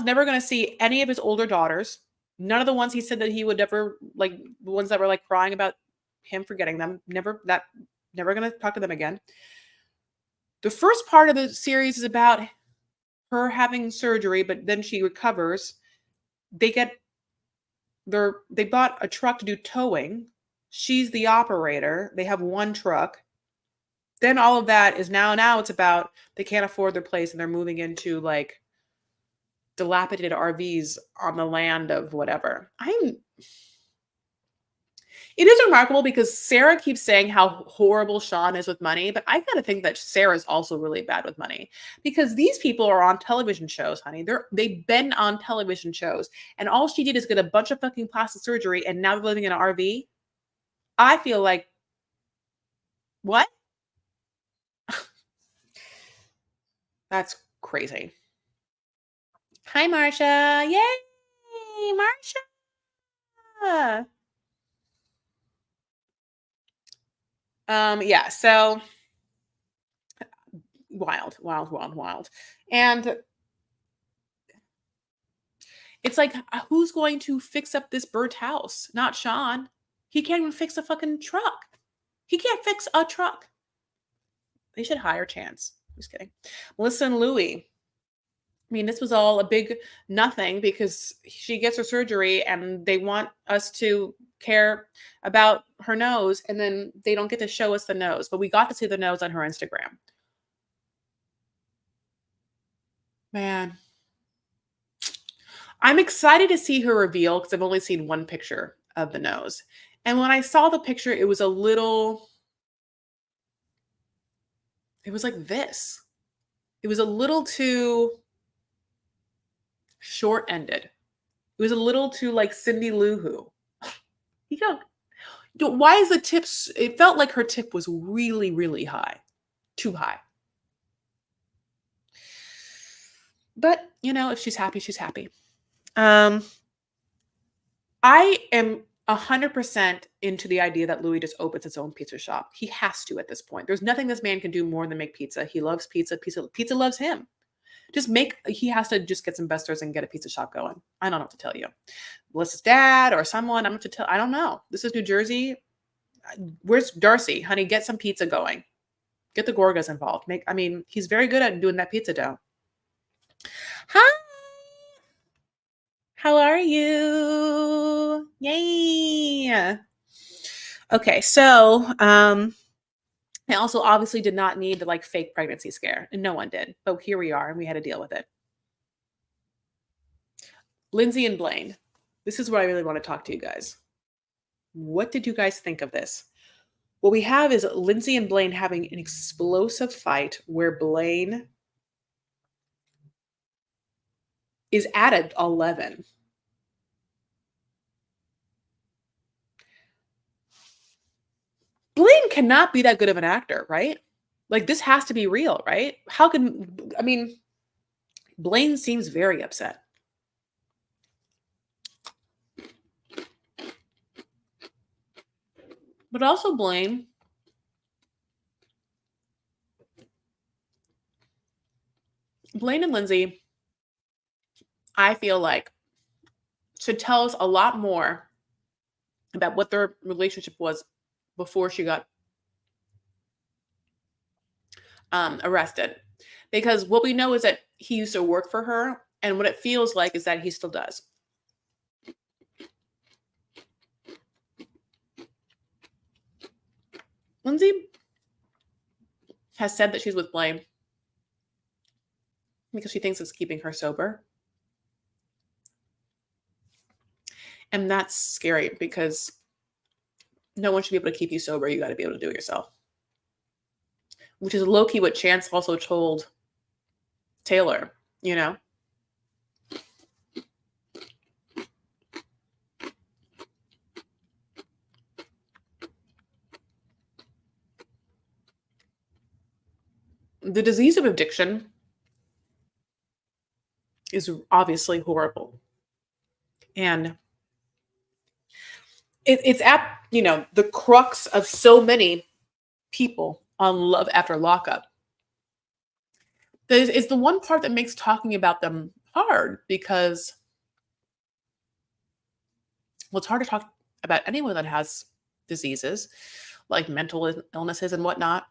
Speaker 1: never going to see any of his older daughters. None of the ones he said that he would ever like, the ones that were like crying about him forgetting them, never going to talk to them again. The first part of the series is about her having surgery, but then she recovers. They bought a truck to do towing. She's the operator. They have one truck. Then all of that is now it's about they can't afford their place and they're moving into like dilapidated RVs on the land of whatever. It is remarkable because Sarah keeps saying how horrible Sean is with money, but I gotta think that Sarah's also really bad with money because these people are on television shows, honey. They've been on television shows, and all she did is get a bunch of fucking plastic surgery, and now they're living in an RV. I feel like what? That's crazy. Hi, Marcia. Yay, Marcia. Yeah, so wild, wild, wild, wild. And it's like, who's going to fix up this burnt house? Not Sean. He can't even fix a fucking truck. He can't fix a truck. They should hire Chance. Just kidding. Melissa and Louie. I mean, this was all a big nothing because she gets her surgery and they want us to care about her nose, and then they don't get to show us the nose, but we got to see the nose on her Instagram. Man. I'm excited to see her reveal because I've only seen one picture of the nose. And when I saw the picture, it was like this. It was a little too short-ended. It was a little too like Cindy Lou Who. You know, why is the tips? It felt like her tip was really, really high. Too high. But, if she's happy, she's happy. I am 100% into the idea that Louis just opens his own pizza shop. He has to at this point. There's nothing this man can do more than make pizza. He loves pizza. Pizza loves him. He has to just get some investors and get a pizza shop going. I don't know what to tell you. Melissa's dad or someone, I don't know. This is New Jersey. Where's Darcy? Honey, get some pizza going. Get the Gorgas involved. He's very good at doing that pizza dough. Hi. How are you? Yay. Okay, so I also obviously did not need the fake pregnancy scare, and no one did, but here we are and we had to deal with it. Lindsay and Blaine, this is where I really want to talk to you guys. What did you guys think of this? What we have is Lindsay and Blaine having an explosive fight where Blaine is at 11. Blaine cannot be that good of an actor, right? This has to be real, right? Blaine seems very upset. But also Blaine and Lindsay, I feel like, should tell us a lot more about what their relationship was before she got arrested. Because what we know is that he used to work for her, and what it feels like is that he still does. Lindsay has said that she's with Blaine because she thinks it's keeping her sober. And that's scary because no one should be able to keep you sober. You got to be able to do it yourself. Which is low-key what Chance also told Taylor, The disease of addiction is obviously horrible. And it's at, the crux of so many people on Love After Lockup. It's the one part that makes talking about them hard because, it's hard to talk about anyone that has diseases like mental illnesses and whatnot.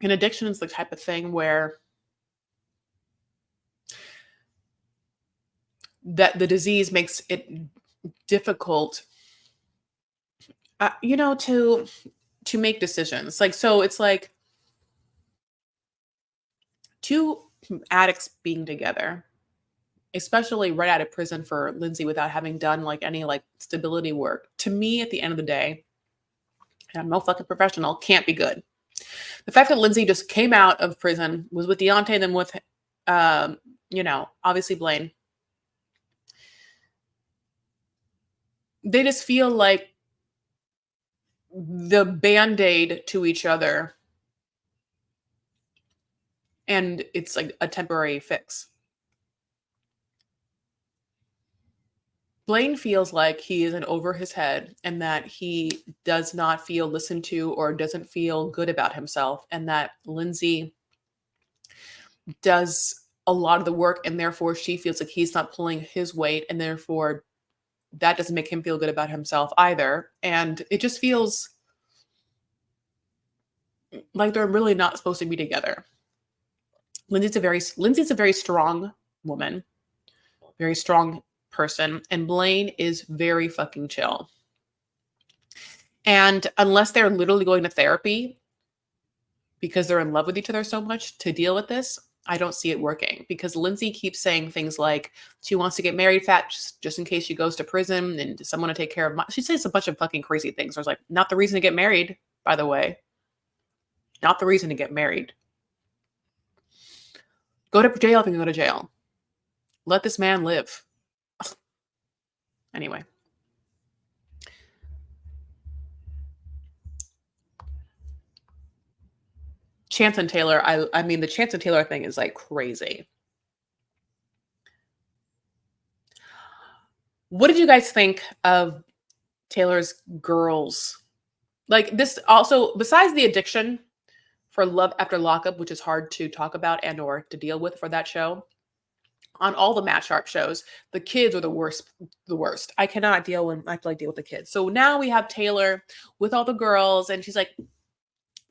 Speaker 1: And addiction is the type of thing where that the disease makes it difficult, to make decisions. So it's like two addicts being together. especially right out of prison for Lindsay without having done like any like stability work, to me at the end of the day, and I'm no fucking professional, can't be good. The fact that Lindsay just came out of prison, was with Deontay, and then with, obviously Blaine. They just feel like the Band-Aid to each other. And it's like a temporary fix. Blaine feels like he is in over his head and that he does not feel listened to or doesn't feel good about himself, and that Lindsay does a lot of the work, and therefore she feels like he's not pulling his weight, and therefore that doesn't make him feel good about himself either. And it just feels like they're really not supposed to be together. Lindsay's a very strong woman, very strong person, and Blaine is very fucking chill. And unless they're literally going to therapy because they're in love with each other so much to deal with this, I don't see it working, because Lindsay keeps saying things like she wants to get married just in case she goes to prison and someone to take care of. She says a bunch of fucking crazy things. There's like, not the reason to get married, by the way. Not the reason to get married. Go to jail if you can go to jail. Let this man live. Anyway. Chance and Taylor, I mean, the Chance and Taylor thing is like crazy. What did you guys think of Taylor's girls? Like this also, besides the addiction for Love After Lockup, which is hard to talk about and or to deal with for that show, on all the Matt Sharp shows, the kids are the worst. I cannot deal with the kids. So now we have Taylor with all the girls, and she's like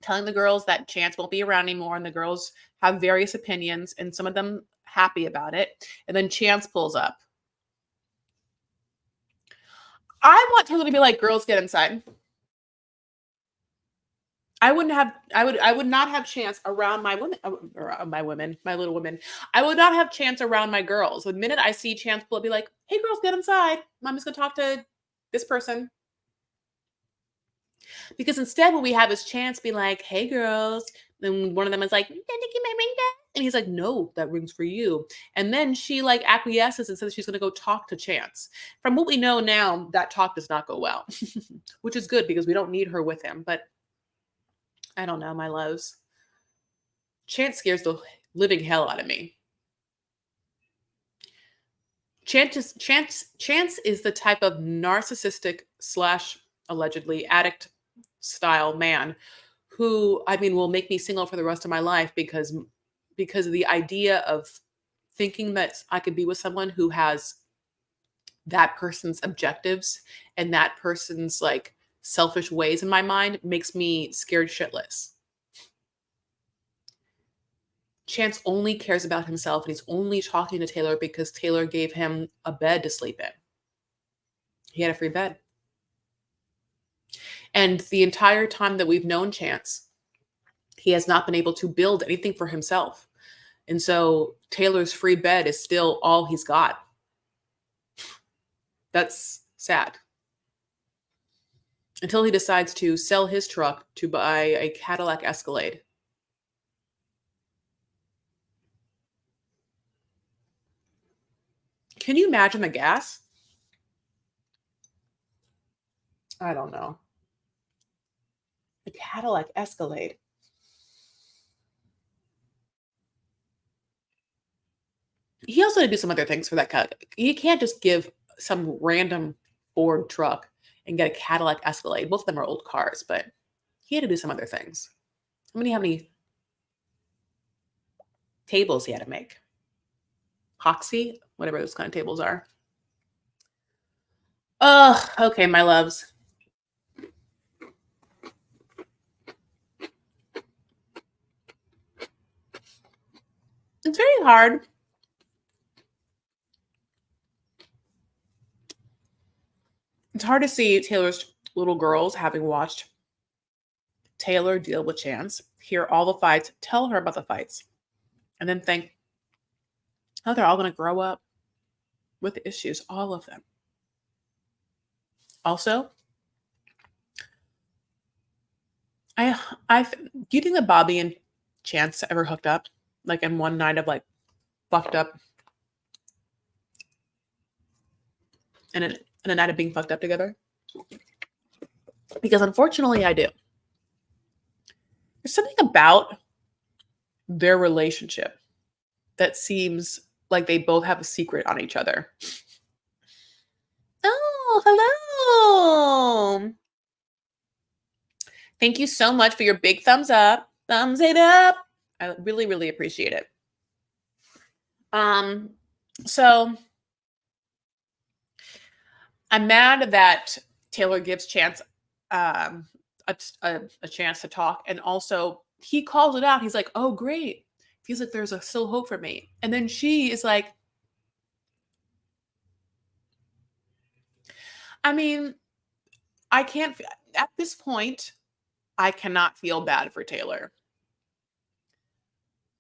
Speaker 1: telling the girls that Chance won't be around anymore, and the girls have various opinions, and some of them happy about it. And then Chance pulls up. I want Taylor to be like, girls, get inside. I would not have Chance around my women, my little women. I would not have Chance around my girls. The minute I see Chance pull up, be like, hey girls, get inside. Mommy's gonna talk to this person. Because instead what we have is Chance be like, hey girls. Then one of them is like, did you get my ring back? And he's like, no, that ring's for you. And then she like acquiesces and says she's gonna go talk to Chance. From what we know now, that talk does not go well, which is good because we don't need her with him. But I don't know, my loves. Chance scares the living hell out of me. Chance is the type of narcissistic / allegedly addict style man who, I mean, will make me single for the rest of my life because of the idea of thinking that I could be with someone who has that person's objectives and that person's like selfish ways in my mind makes me scared shitless. Chance only cares about himself, and he's only talking to Taylor because Taylor gave him a bed to sleep in. He had a free bed. And the entire time that we've known Chance, he has not been able to build anything for himself. And so Taylor's free bed is still all he's got. That's sad. Until he decides to sell his truck to buy a Cadillac Escalade. Can you imagine the gas? I don't know. A Cadillac Escalade. He also had to do some other things for that Cadillac. You can't just give some random Ford truck and get a Cadillac Escalade. Both of them are old cars, but he had to do some other things. How many tables he had to make? Hoxie? Whatever those kind of tables are. Oh, okay, my loves. It's very hard. It's hard to see Taylor's little girls having watched Taylor deal with Chance, hear all the fights, tell her about the fights, and then think, oh, they're all going to grow up. with issues, all of them. Also, do you think that Bobby and Chance ever hooked up? Like in one night of like fucked up and in a night of being fucked up together? Because unfortunately I do. There's something about their relationship that seems like they both have a secret on each other. Oh, hello. Thank you so much for your big thumbs up. Thumbs it up. I really, really appreciate it. So I'm mad that Taylor gives Chance a chance to talk, and also he calls it out. He's like, "Oh, great! Feels like there's still hope for me." And then she is like, "I mean, I can't at this point. I cannot feel bad for Taylor.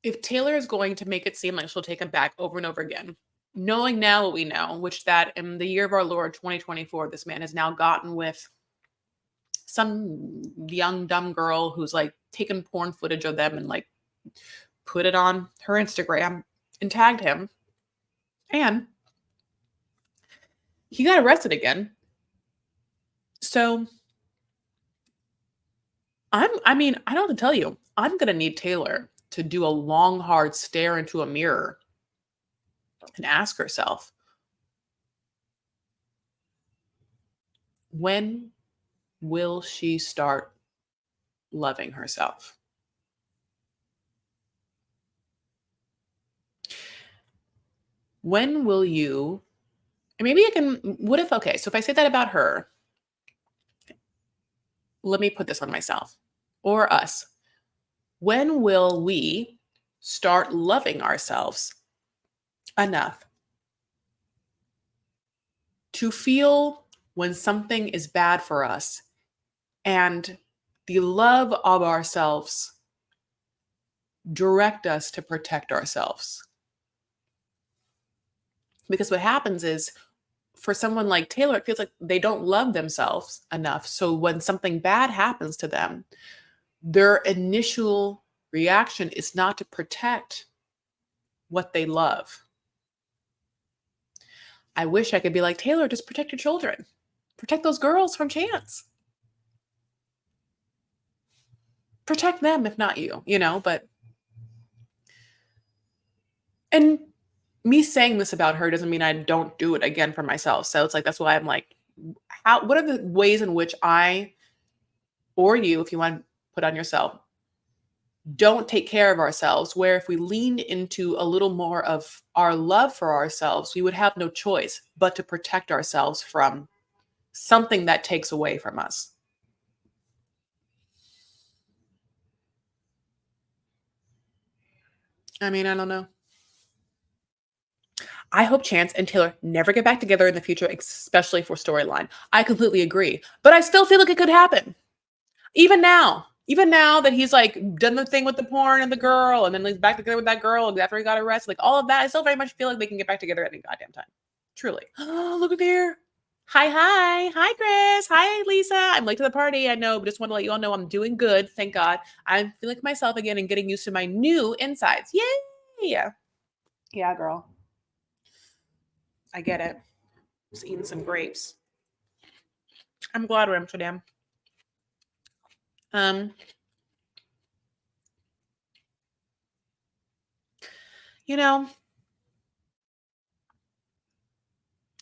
Speaker 1: If Taylor is going to make it seem like she'll take him back over and over again, knowing now what we know, which that in the year of our Lord 2024, this man has now gotten with some young dumb girl who's like taken porn footage of them and like put it on her Instagram and tagged him, and he got arrested again. So I don't have to tell you, I'm gonna need Taylor to do a long, hard stare into a mirror and ask herself, when will she start loving herself? When will you, and maybe I can, what if, okay, so if I say that about her, let me put this on myself or us. When will we start loving ourselves enough to feel when something is bad for us and the love of ourselves direct us to protect ourselves? Because what happens is, for someone like Taylor, it feels like they don't love themselves enough. So when something bad happens to them, their initial reaction is not to protect what they love. I wish I could be like, Taylor, just protect your children. Protect those girls from Chance. Protect them, if not you, but. And me saying this about her doesn't mean I don't do it again for myself. So it's like, that's why I'm like, what are the ways in which I, or you, if you want to put on yourself, don't take care of ourselves, where if we leaned into a little more of our love for ourselves, we would have no choice but to protect ourselves from something that takes away from us. I mean, I don't know. I hope Chance and Taylor never get back together in the future, especially for storyline. I completely agree, but I still feel like it could happen. Even now that he's like done the thing with the porn and the girl, and then he's back together with that girl after he got arrested, like all of that, I still very much feel like they can get back together at any goddamn time. Truly. Oh, look at there. Hi, Chris. Hi, Lisa. I'm late to the party. I know, but just want to let you all know I'm doing good. Thank God. I'm feeling like myself again and getting used to my new insides. Yay. Yeah, girl. I get it. Just eating some grapes. I'm glad we're in Amsterdam.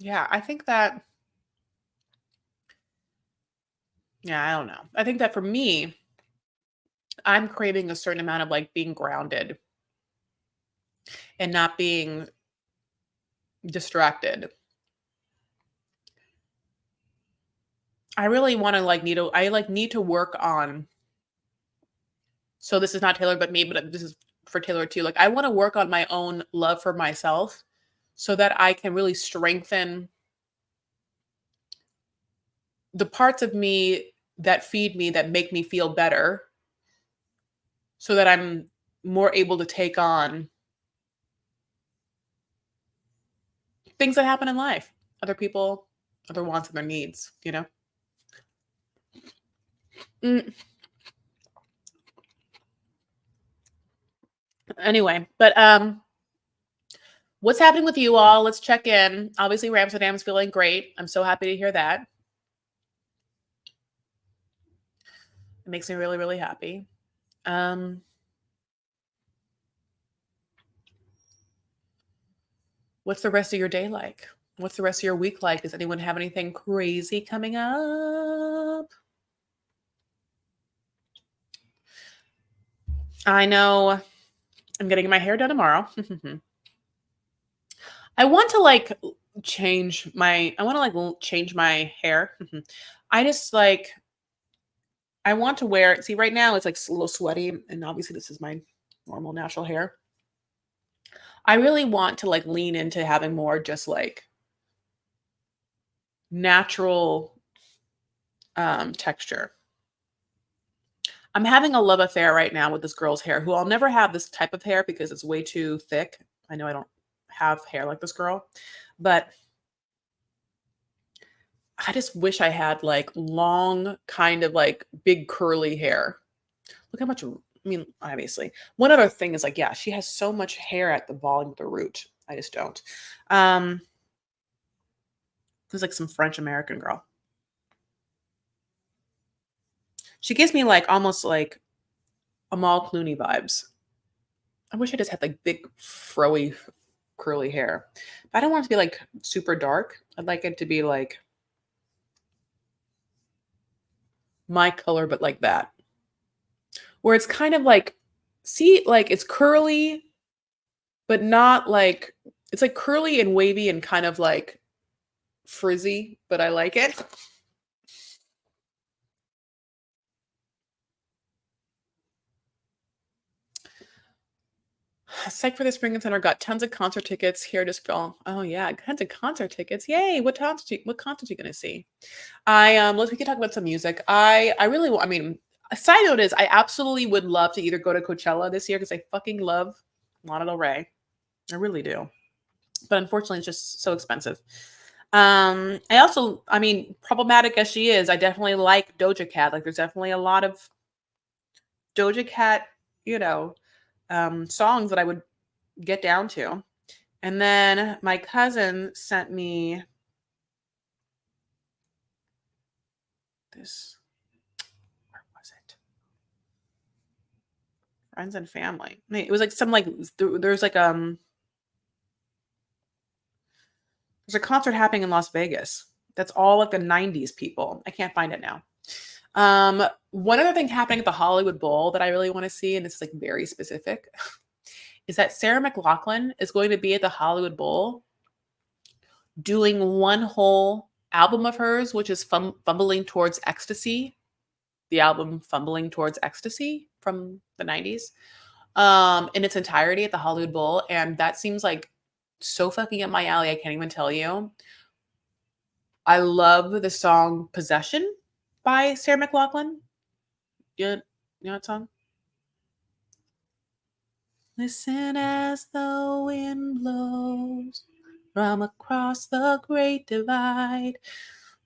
Speaker 1: Yeah, I think that, I don't know. I think that for me, I'm craving a certain amount of like being grounded and not being distracted. I really want to need to work on. So this is not Taylor, but me, but this is for Taylor too. Like I want to work on my own love for myself so that I can really strengthen the parts of me that feed me, that make me feel better, so that I'm more able to take on things that happen in life. Other people, other wants and their needs, you know? Anyway, but what's happening with you all? Let's check in. Obviously, Ramsterdam's feeling great. I'm so happy to hear that. It makes me really, really happy. What's the rest of your day like? What's the rest of your week like? Does anyone have anything crazy coming up? I know I'm getting my hair done tomorrow. I want to change my hair. I just I want to wear, see right now it's like a little sweaty and obviously this is my normal natural hair. I really want to lean into having more just natural texture. I'm having a love affair right now with this girl's hair who I'll never have this type of hair because it's way too thick. I know I don't have hair like this girl, but I just wish I had long kind of big curly hair. Look how much, I mean, obviously. One other thing is yeah, she has so much hair at the volume of the root. I just don't. There's some French American girl. She gives me almost Amal Clooney vibes. I wish I just had big froey curly hair. But I don't want it to be super dark. I'd like it to be my color, but like that. Where it's kind of see, it's curly, but not it's curly and wavy and kind of frizzy, but I like it. Psyched for the spring and summer. Got tons of concert tickets here to fall. Oh yeah, tons of concert tickets. Yay! What concert are you gonna see? We can talk about some music. I mean, a side note is I absolutely would love to either go to Coachella this year because I fucking love Lana Del Rey. I really do. But unfortunately it's just so expensive. I also, I mean, problematic as she is, I definitely like Doja Cat. There's definitely a lot of Doja Cat, songs that I would get down to. And then my cousin sent me this. Where was it? Friends and family. I mean, it was there's there's a concert happening in Las Vegas. That's all the 90s people. I can't find it now. One other thing happening at the Hollywood Bowl that I really want to see, and this is very specific, is that Sarah McLachlan is going to be at the Hollywood Bowl doing one whole album of hers, which is Fumbling Towards Ecstasy, the album Fumbling Towards Ecstasy from the 90s, in its entirety at the Hollywood Bowl. And that seems so fucking up my alley. I can't even tell you. I love the song Possession by Sarah McLachlan. You know that song? Listen as the wind blows from across the great divide.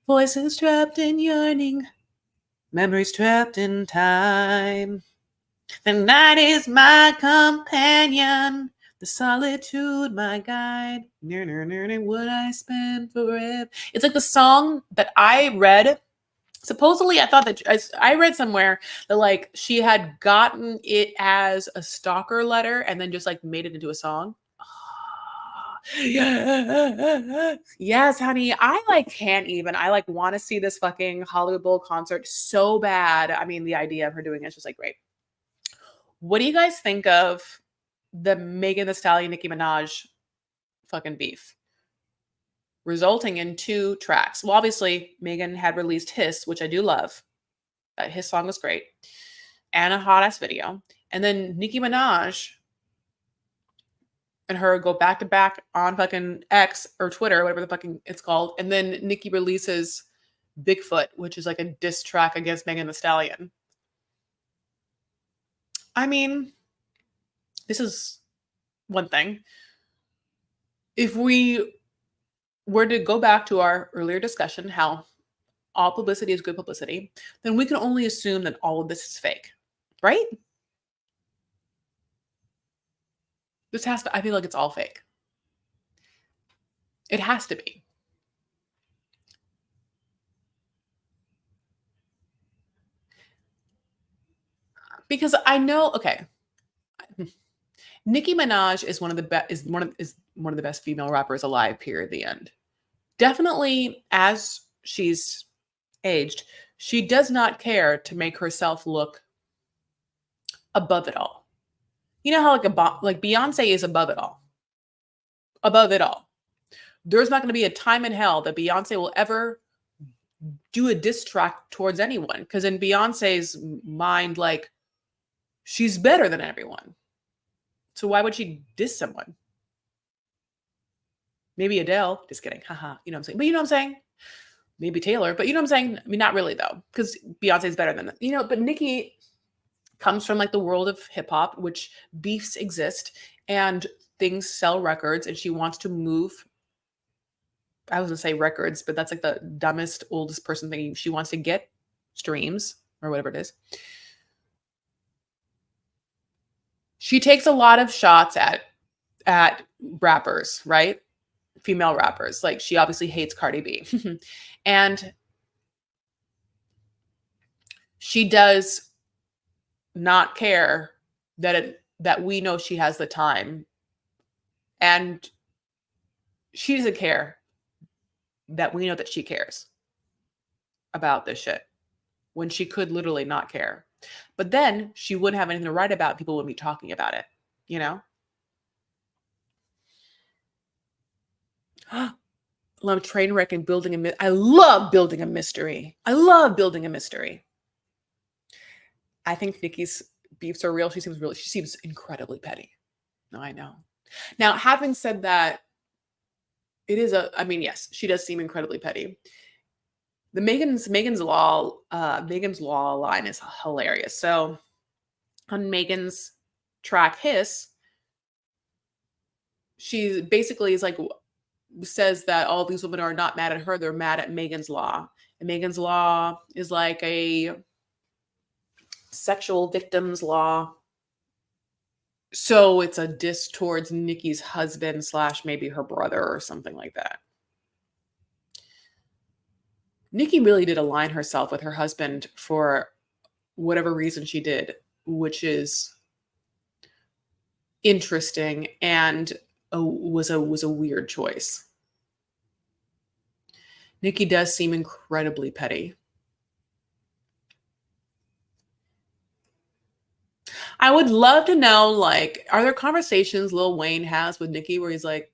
Speaker 1: Voices trapped in yearning, memories trapped in time. The night is my companion, the solitude my guide. Would I spend forever? It's the song that I read. Supposedly, I thought that I read somewhere that she had gotten it as a stalker letter and then just made it into a song. Yes, honey. I can't even. I want to see this fucking Hollywood Bowl concert so bad. I mean, the idea of her doing it is just great. What do you guys think of the Megan Thee Stallion, Nicki Minaj fucking beef? Resulting in 2 tracks. Well, obviously, Megan had released Hiss, which I do love. His song was great. And a hot-ass video. And then Nicki Minaj and her go back-to-back on fucking X or Twitter, whatever the fucking it's called. And then Nicki releases Bigfoot, which is a diss track against Megan Thee Stallion. I mean, this is one thing. If we were to go back to our earlier discussion, how all publicity is good publicity, then we can only assume that all of this is fake, right? This has to, I feel like it's all fake. It has to be. Because I know, okay, Nicki Minaj is one of the best is one of the best female rappers alive, period, the end. Definitely as she's aged, she does not care to make herself look above it all. You know how like Beyonce is above it all. Above it all. There's not going to be a time in hell that Beyonce will ever do a diss track towards anyone, because in Beyonce's mind, like, she's better than everyone. So why would she diss someone? Maybe Adele. Just kidding. Haha. You know what I'm saying? But you know what I'm saying? Maybe Taylor. But you know what I'm saying? I mean, not really, though, because Beyonce's better than them. You know, but Nicki comes from like the world of hip hop, which beefs exist and things sell records, and she wants to move. I was gonna say records, but that's like the dumbest, oldest person thing. She wants to get streams or whatever it is. She takes a lot of shots at rappers, right? Female rappers. Like, she obviously hates Cardi B. And she does not care that we know she has the time. And she doesn't care that we know that she cares about this shit, when she could literally not care. But then she wouldn't have anything to write about. People wouldn't be talking about it, you know? Love train wreck and building I love building a mystery. I love building a mystery. I think Nicki's beefs are real. She seems incredibly petty. No, I know. Now, having said that, I mean, yes, she does seem incredibly petty. The Megan's Law line is hilarious. So on Megan's track Hiss, she basically is like, says that all these women are not mad at her, they're mad at Megan's Law. And Megan's Law is like a sexual victims law. So it's a diss towards Nicki's husband / maybe her brother or something like that. Nicki really did align herself with her husband for whatever reason she did, which is interesting and was a weird choice. Nicki does seem incredibly petty. I would love to know, like, are there conversations Lil Wayne has with Nicki where he's like,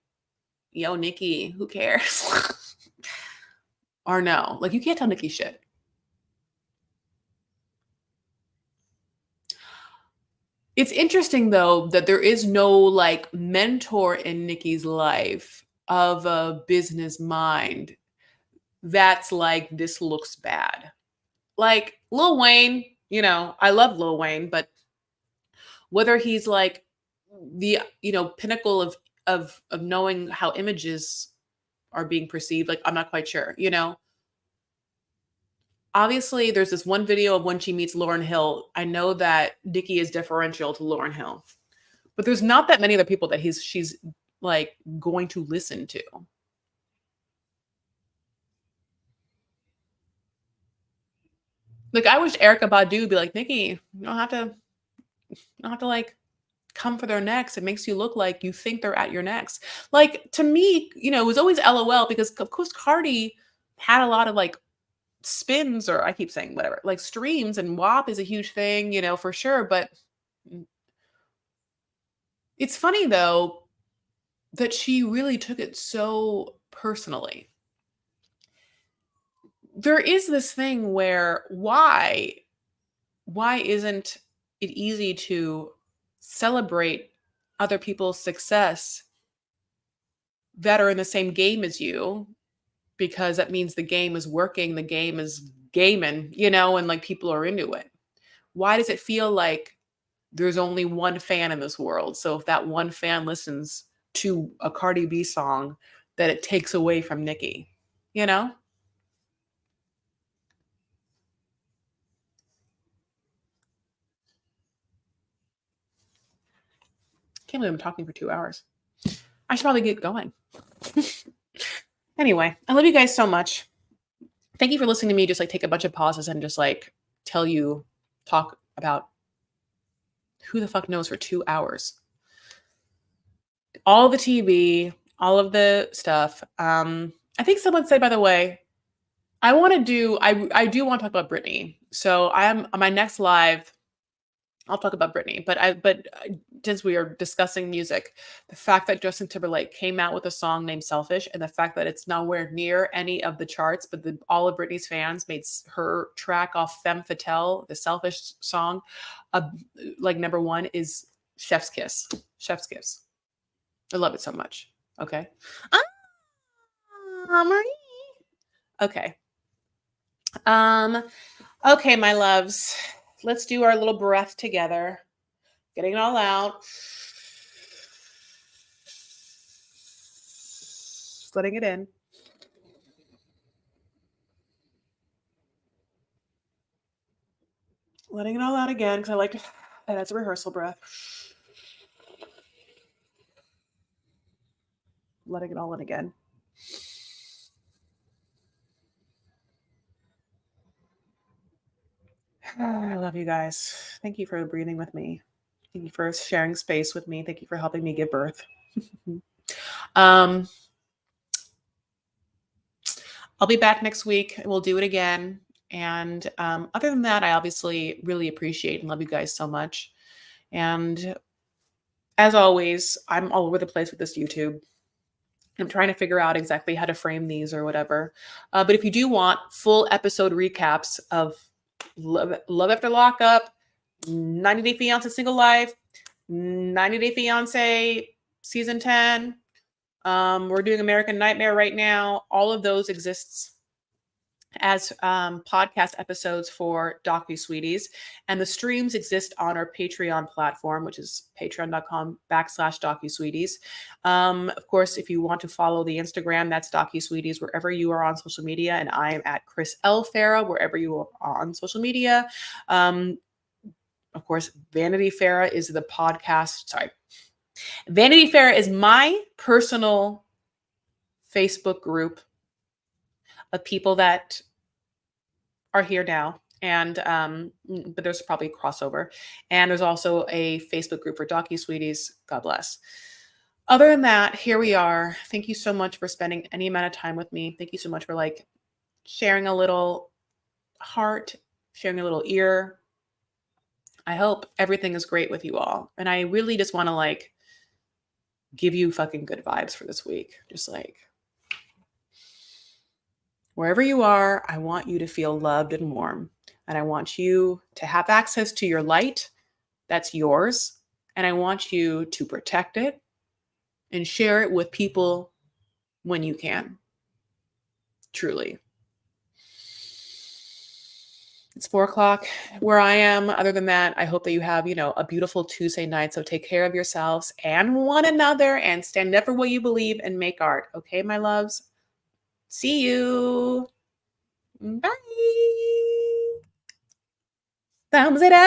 Speaker 1: yo, Nicki, who cares? Or no, like, you can't tell Nicki shit. It's interesting, though, that there is no like mentor in Nicki's life of a business mind that's like, this looks bad. Like Lil Wayne, you know, I love Lil Wayne, but whether he's like the, you know, pinnacle of knowing how images are being perceived, like, I'm not quite sure, you know. Obviously, there's this one video of when she meets Lauryn Hill. I know that Nicki is deferential to Lauryn Hill, but there's not that many other people that she's like going to listen to. Like, I wish Erykah Badu would be like, Nicki, you don't have to like come for their necks. It makes you look like you think they're at your necks. Like, to me, you know, it was always LOL, because of course Cardi had a lot of like spins, or I keep saying whatever, like streams, and WAP is a huge thing, you know, for sure. But it's funny, though, that she really took it so personally. There is this thing where why isn't it easy to celebrate other people's success that are in the same game as you? Because that means the game is working, the game is gaming, you know, and like people are into it. Why does it feel like there's only one fan in this world? So if that one fan listens to a Cardi B song, that it takes away from Nikki, you know? Can't believe I'm talking for 2 hours. I should probably get going. Anyway, I love you guys so much. Thank you for listening to me just like take a bunch of pauses and just like talk about who the fuck knows for 2 hours. All the TV, all of the stuff. I think someone said, by the way, I do want to talk about Britney. So I am on my next live. I'll talk about Britney, but since we are discussing music, the fact that Justin Timberlake came out with a song named "Selfish" and the fact that it's nowhere near any of the charts, but all of Britney's fans made her track off Femme Fatale, the "Selfish" song, like number one, is chef's kiss. Chef's kiss. I love it so much. Okay. Marie. Okay. Okay, my loves. Let's do our little breath together. Getting it all out. Just letting it in. Letting it all out again because I like to, that's a rehearsal breath. Letting it all in again. I love you guys. Thank you for breathing with me. Thank you for sharing space with me. Thank you for helping me give birth. I'll be back next week. We'll do it again. And other than that, I obviously really appreciate and love you guys so much. And as always, I'm all over the place with this YouTube. I'm trying to figure out exactly how to frame these or whatever. But if you do want full episode recaps of Love After Lockup, 90 Day Fiance Single Life, 90 Day Fiance Season 10, we're doing American Nightmare right now. All of those exists as podcast episodes for DocuSweeties. And the streams exist on our Patreon platform, which is patreon.com/DocuSweeties. Of course, if you want to follow the Instagram, that's DocuSweeties, wherever you are on social media. And I am at Chris L. Farah, wherever you are on social media. Of course, Vanity Farah is the podcast. Sorry. Vanity Farah is my personal Facebook group of people that are here now. And, but there's probably crossover. And there's also a Facebook group for DocuSweeties. God bless. Other than that, here we are. Thank you so much for spending any amount of time with me. Thank you so much for like sharing a little heart, sharing a little ear. I hope everything is great with you all. And I really just want to like give you fucking good vibes for this week. Just like, wherever you are, I want you to feel loved and warm. And I want you to have access to your light that's yours. And I want you to protect it and share it with people when you can. Truly. It's 4:00 where I am. Other than that, I hope that you have, a beautiful Tuesday night. So take care of yourselves and one another and stand up for what you believe and make art. Okay, my loves? See you. Bye. Thumbs it up.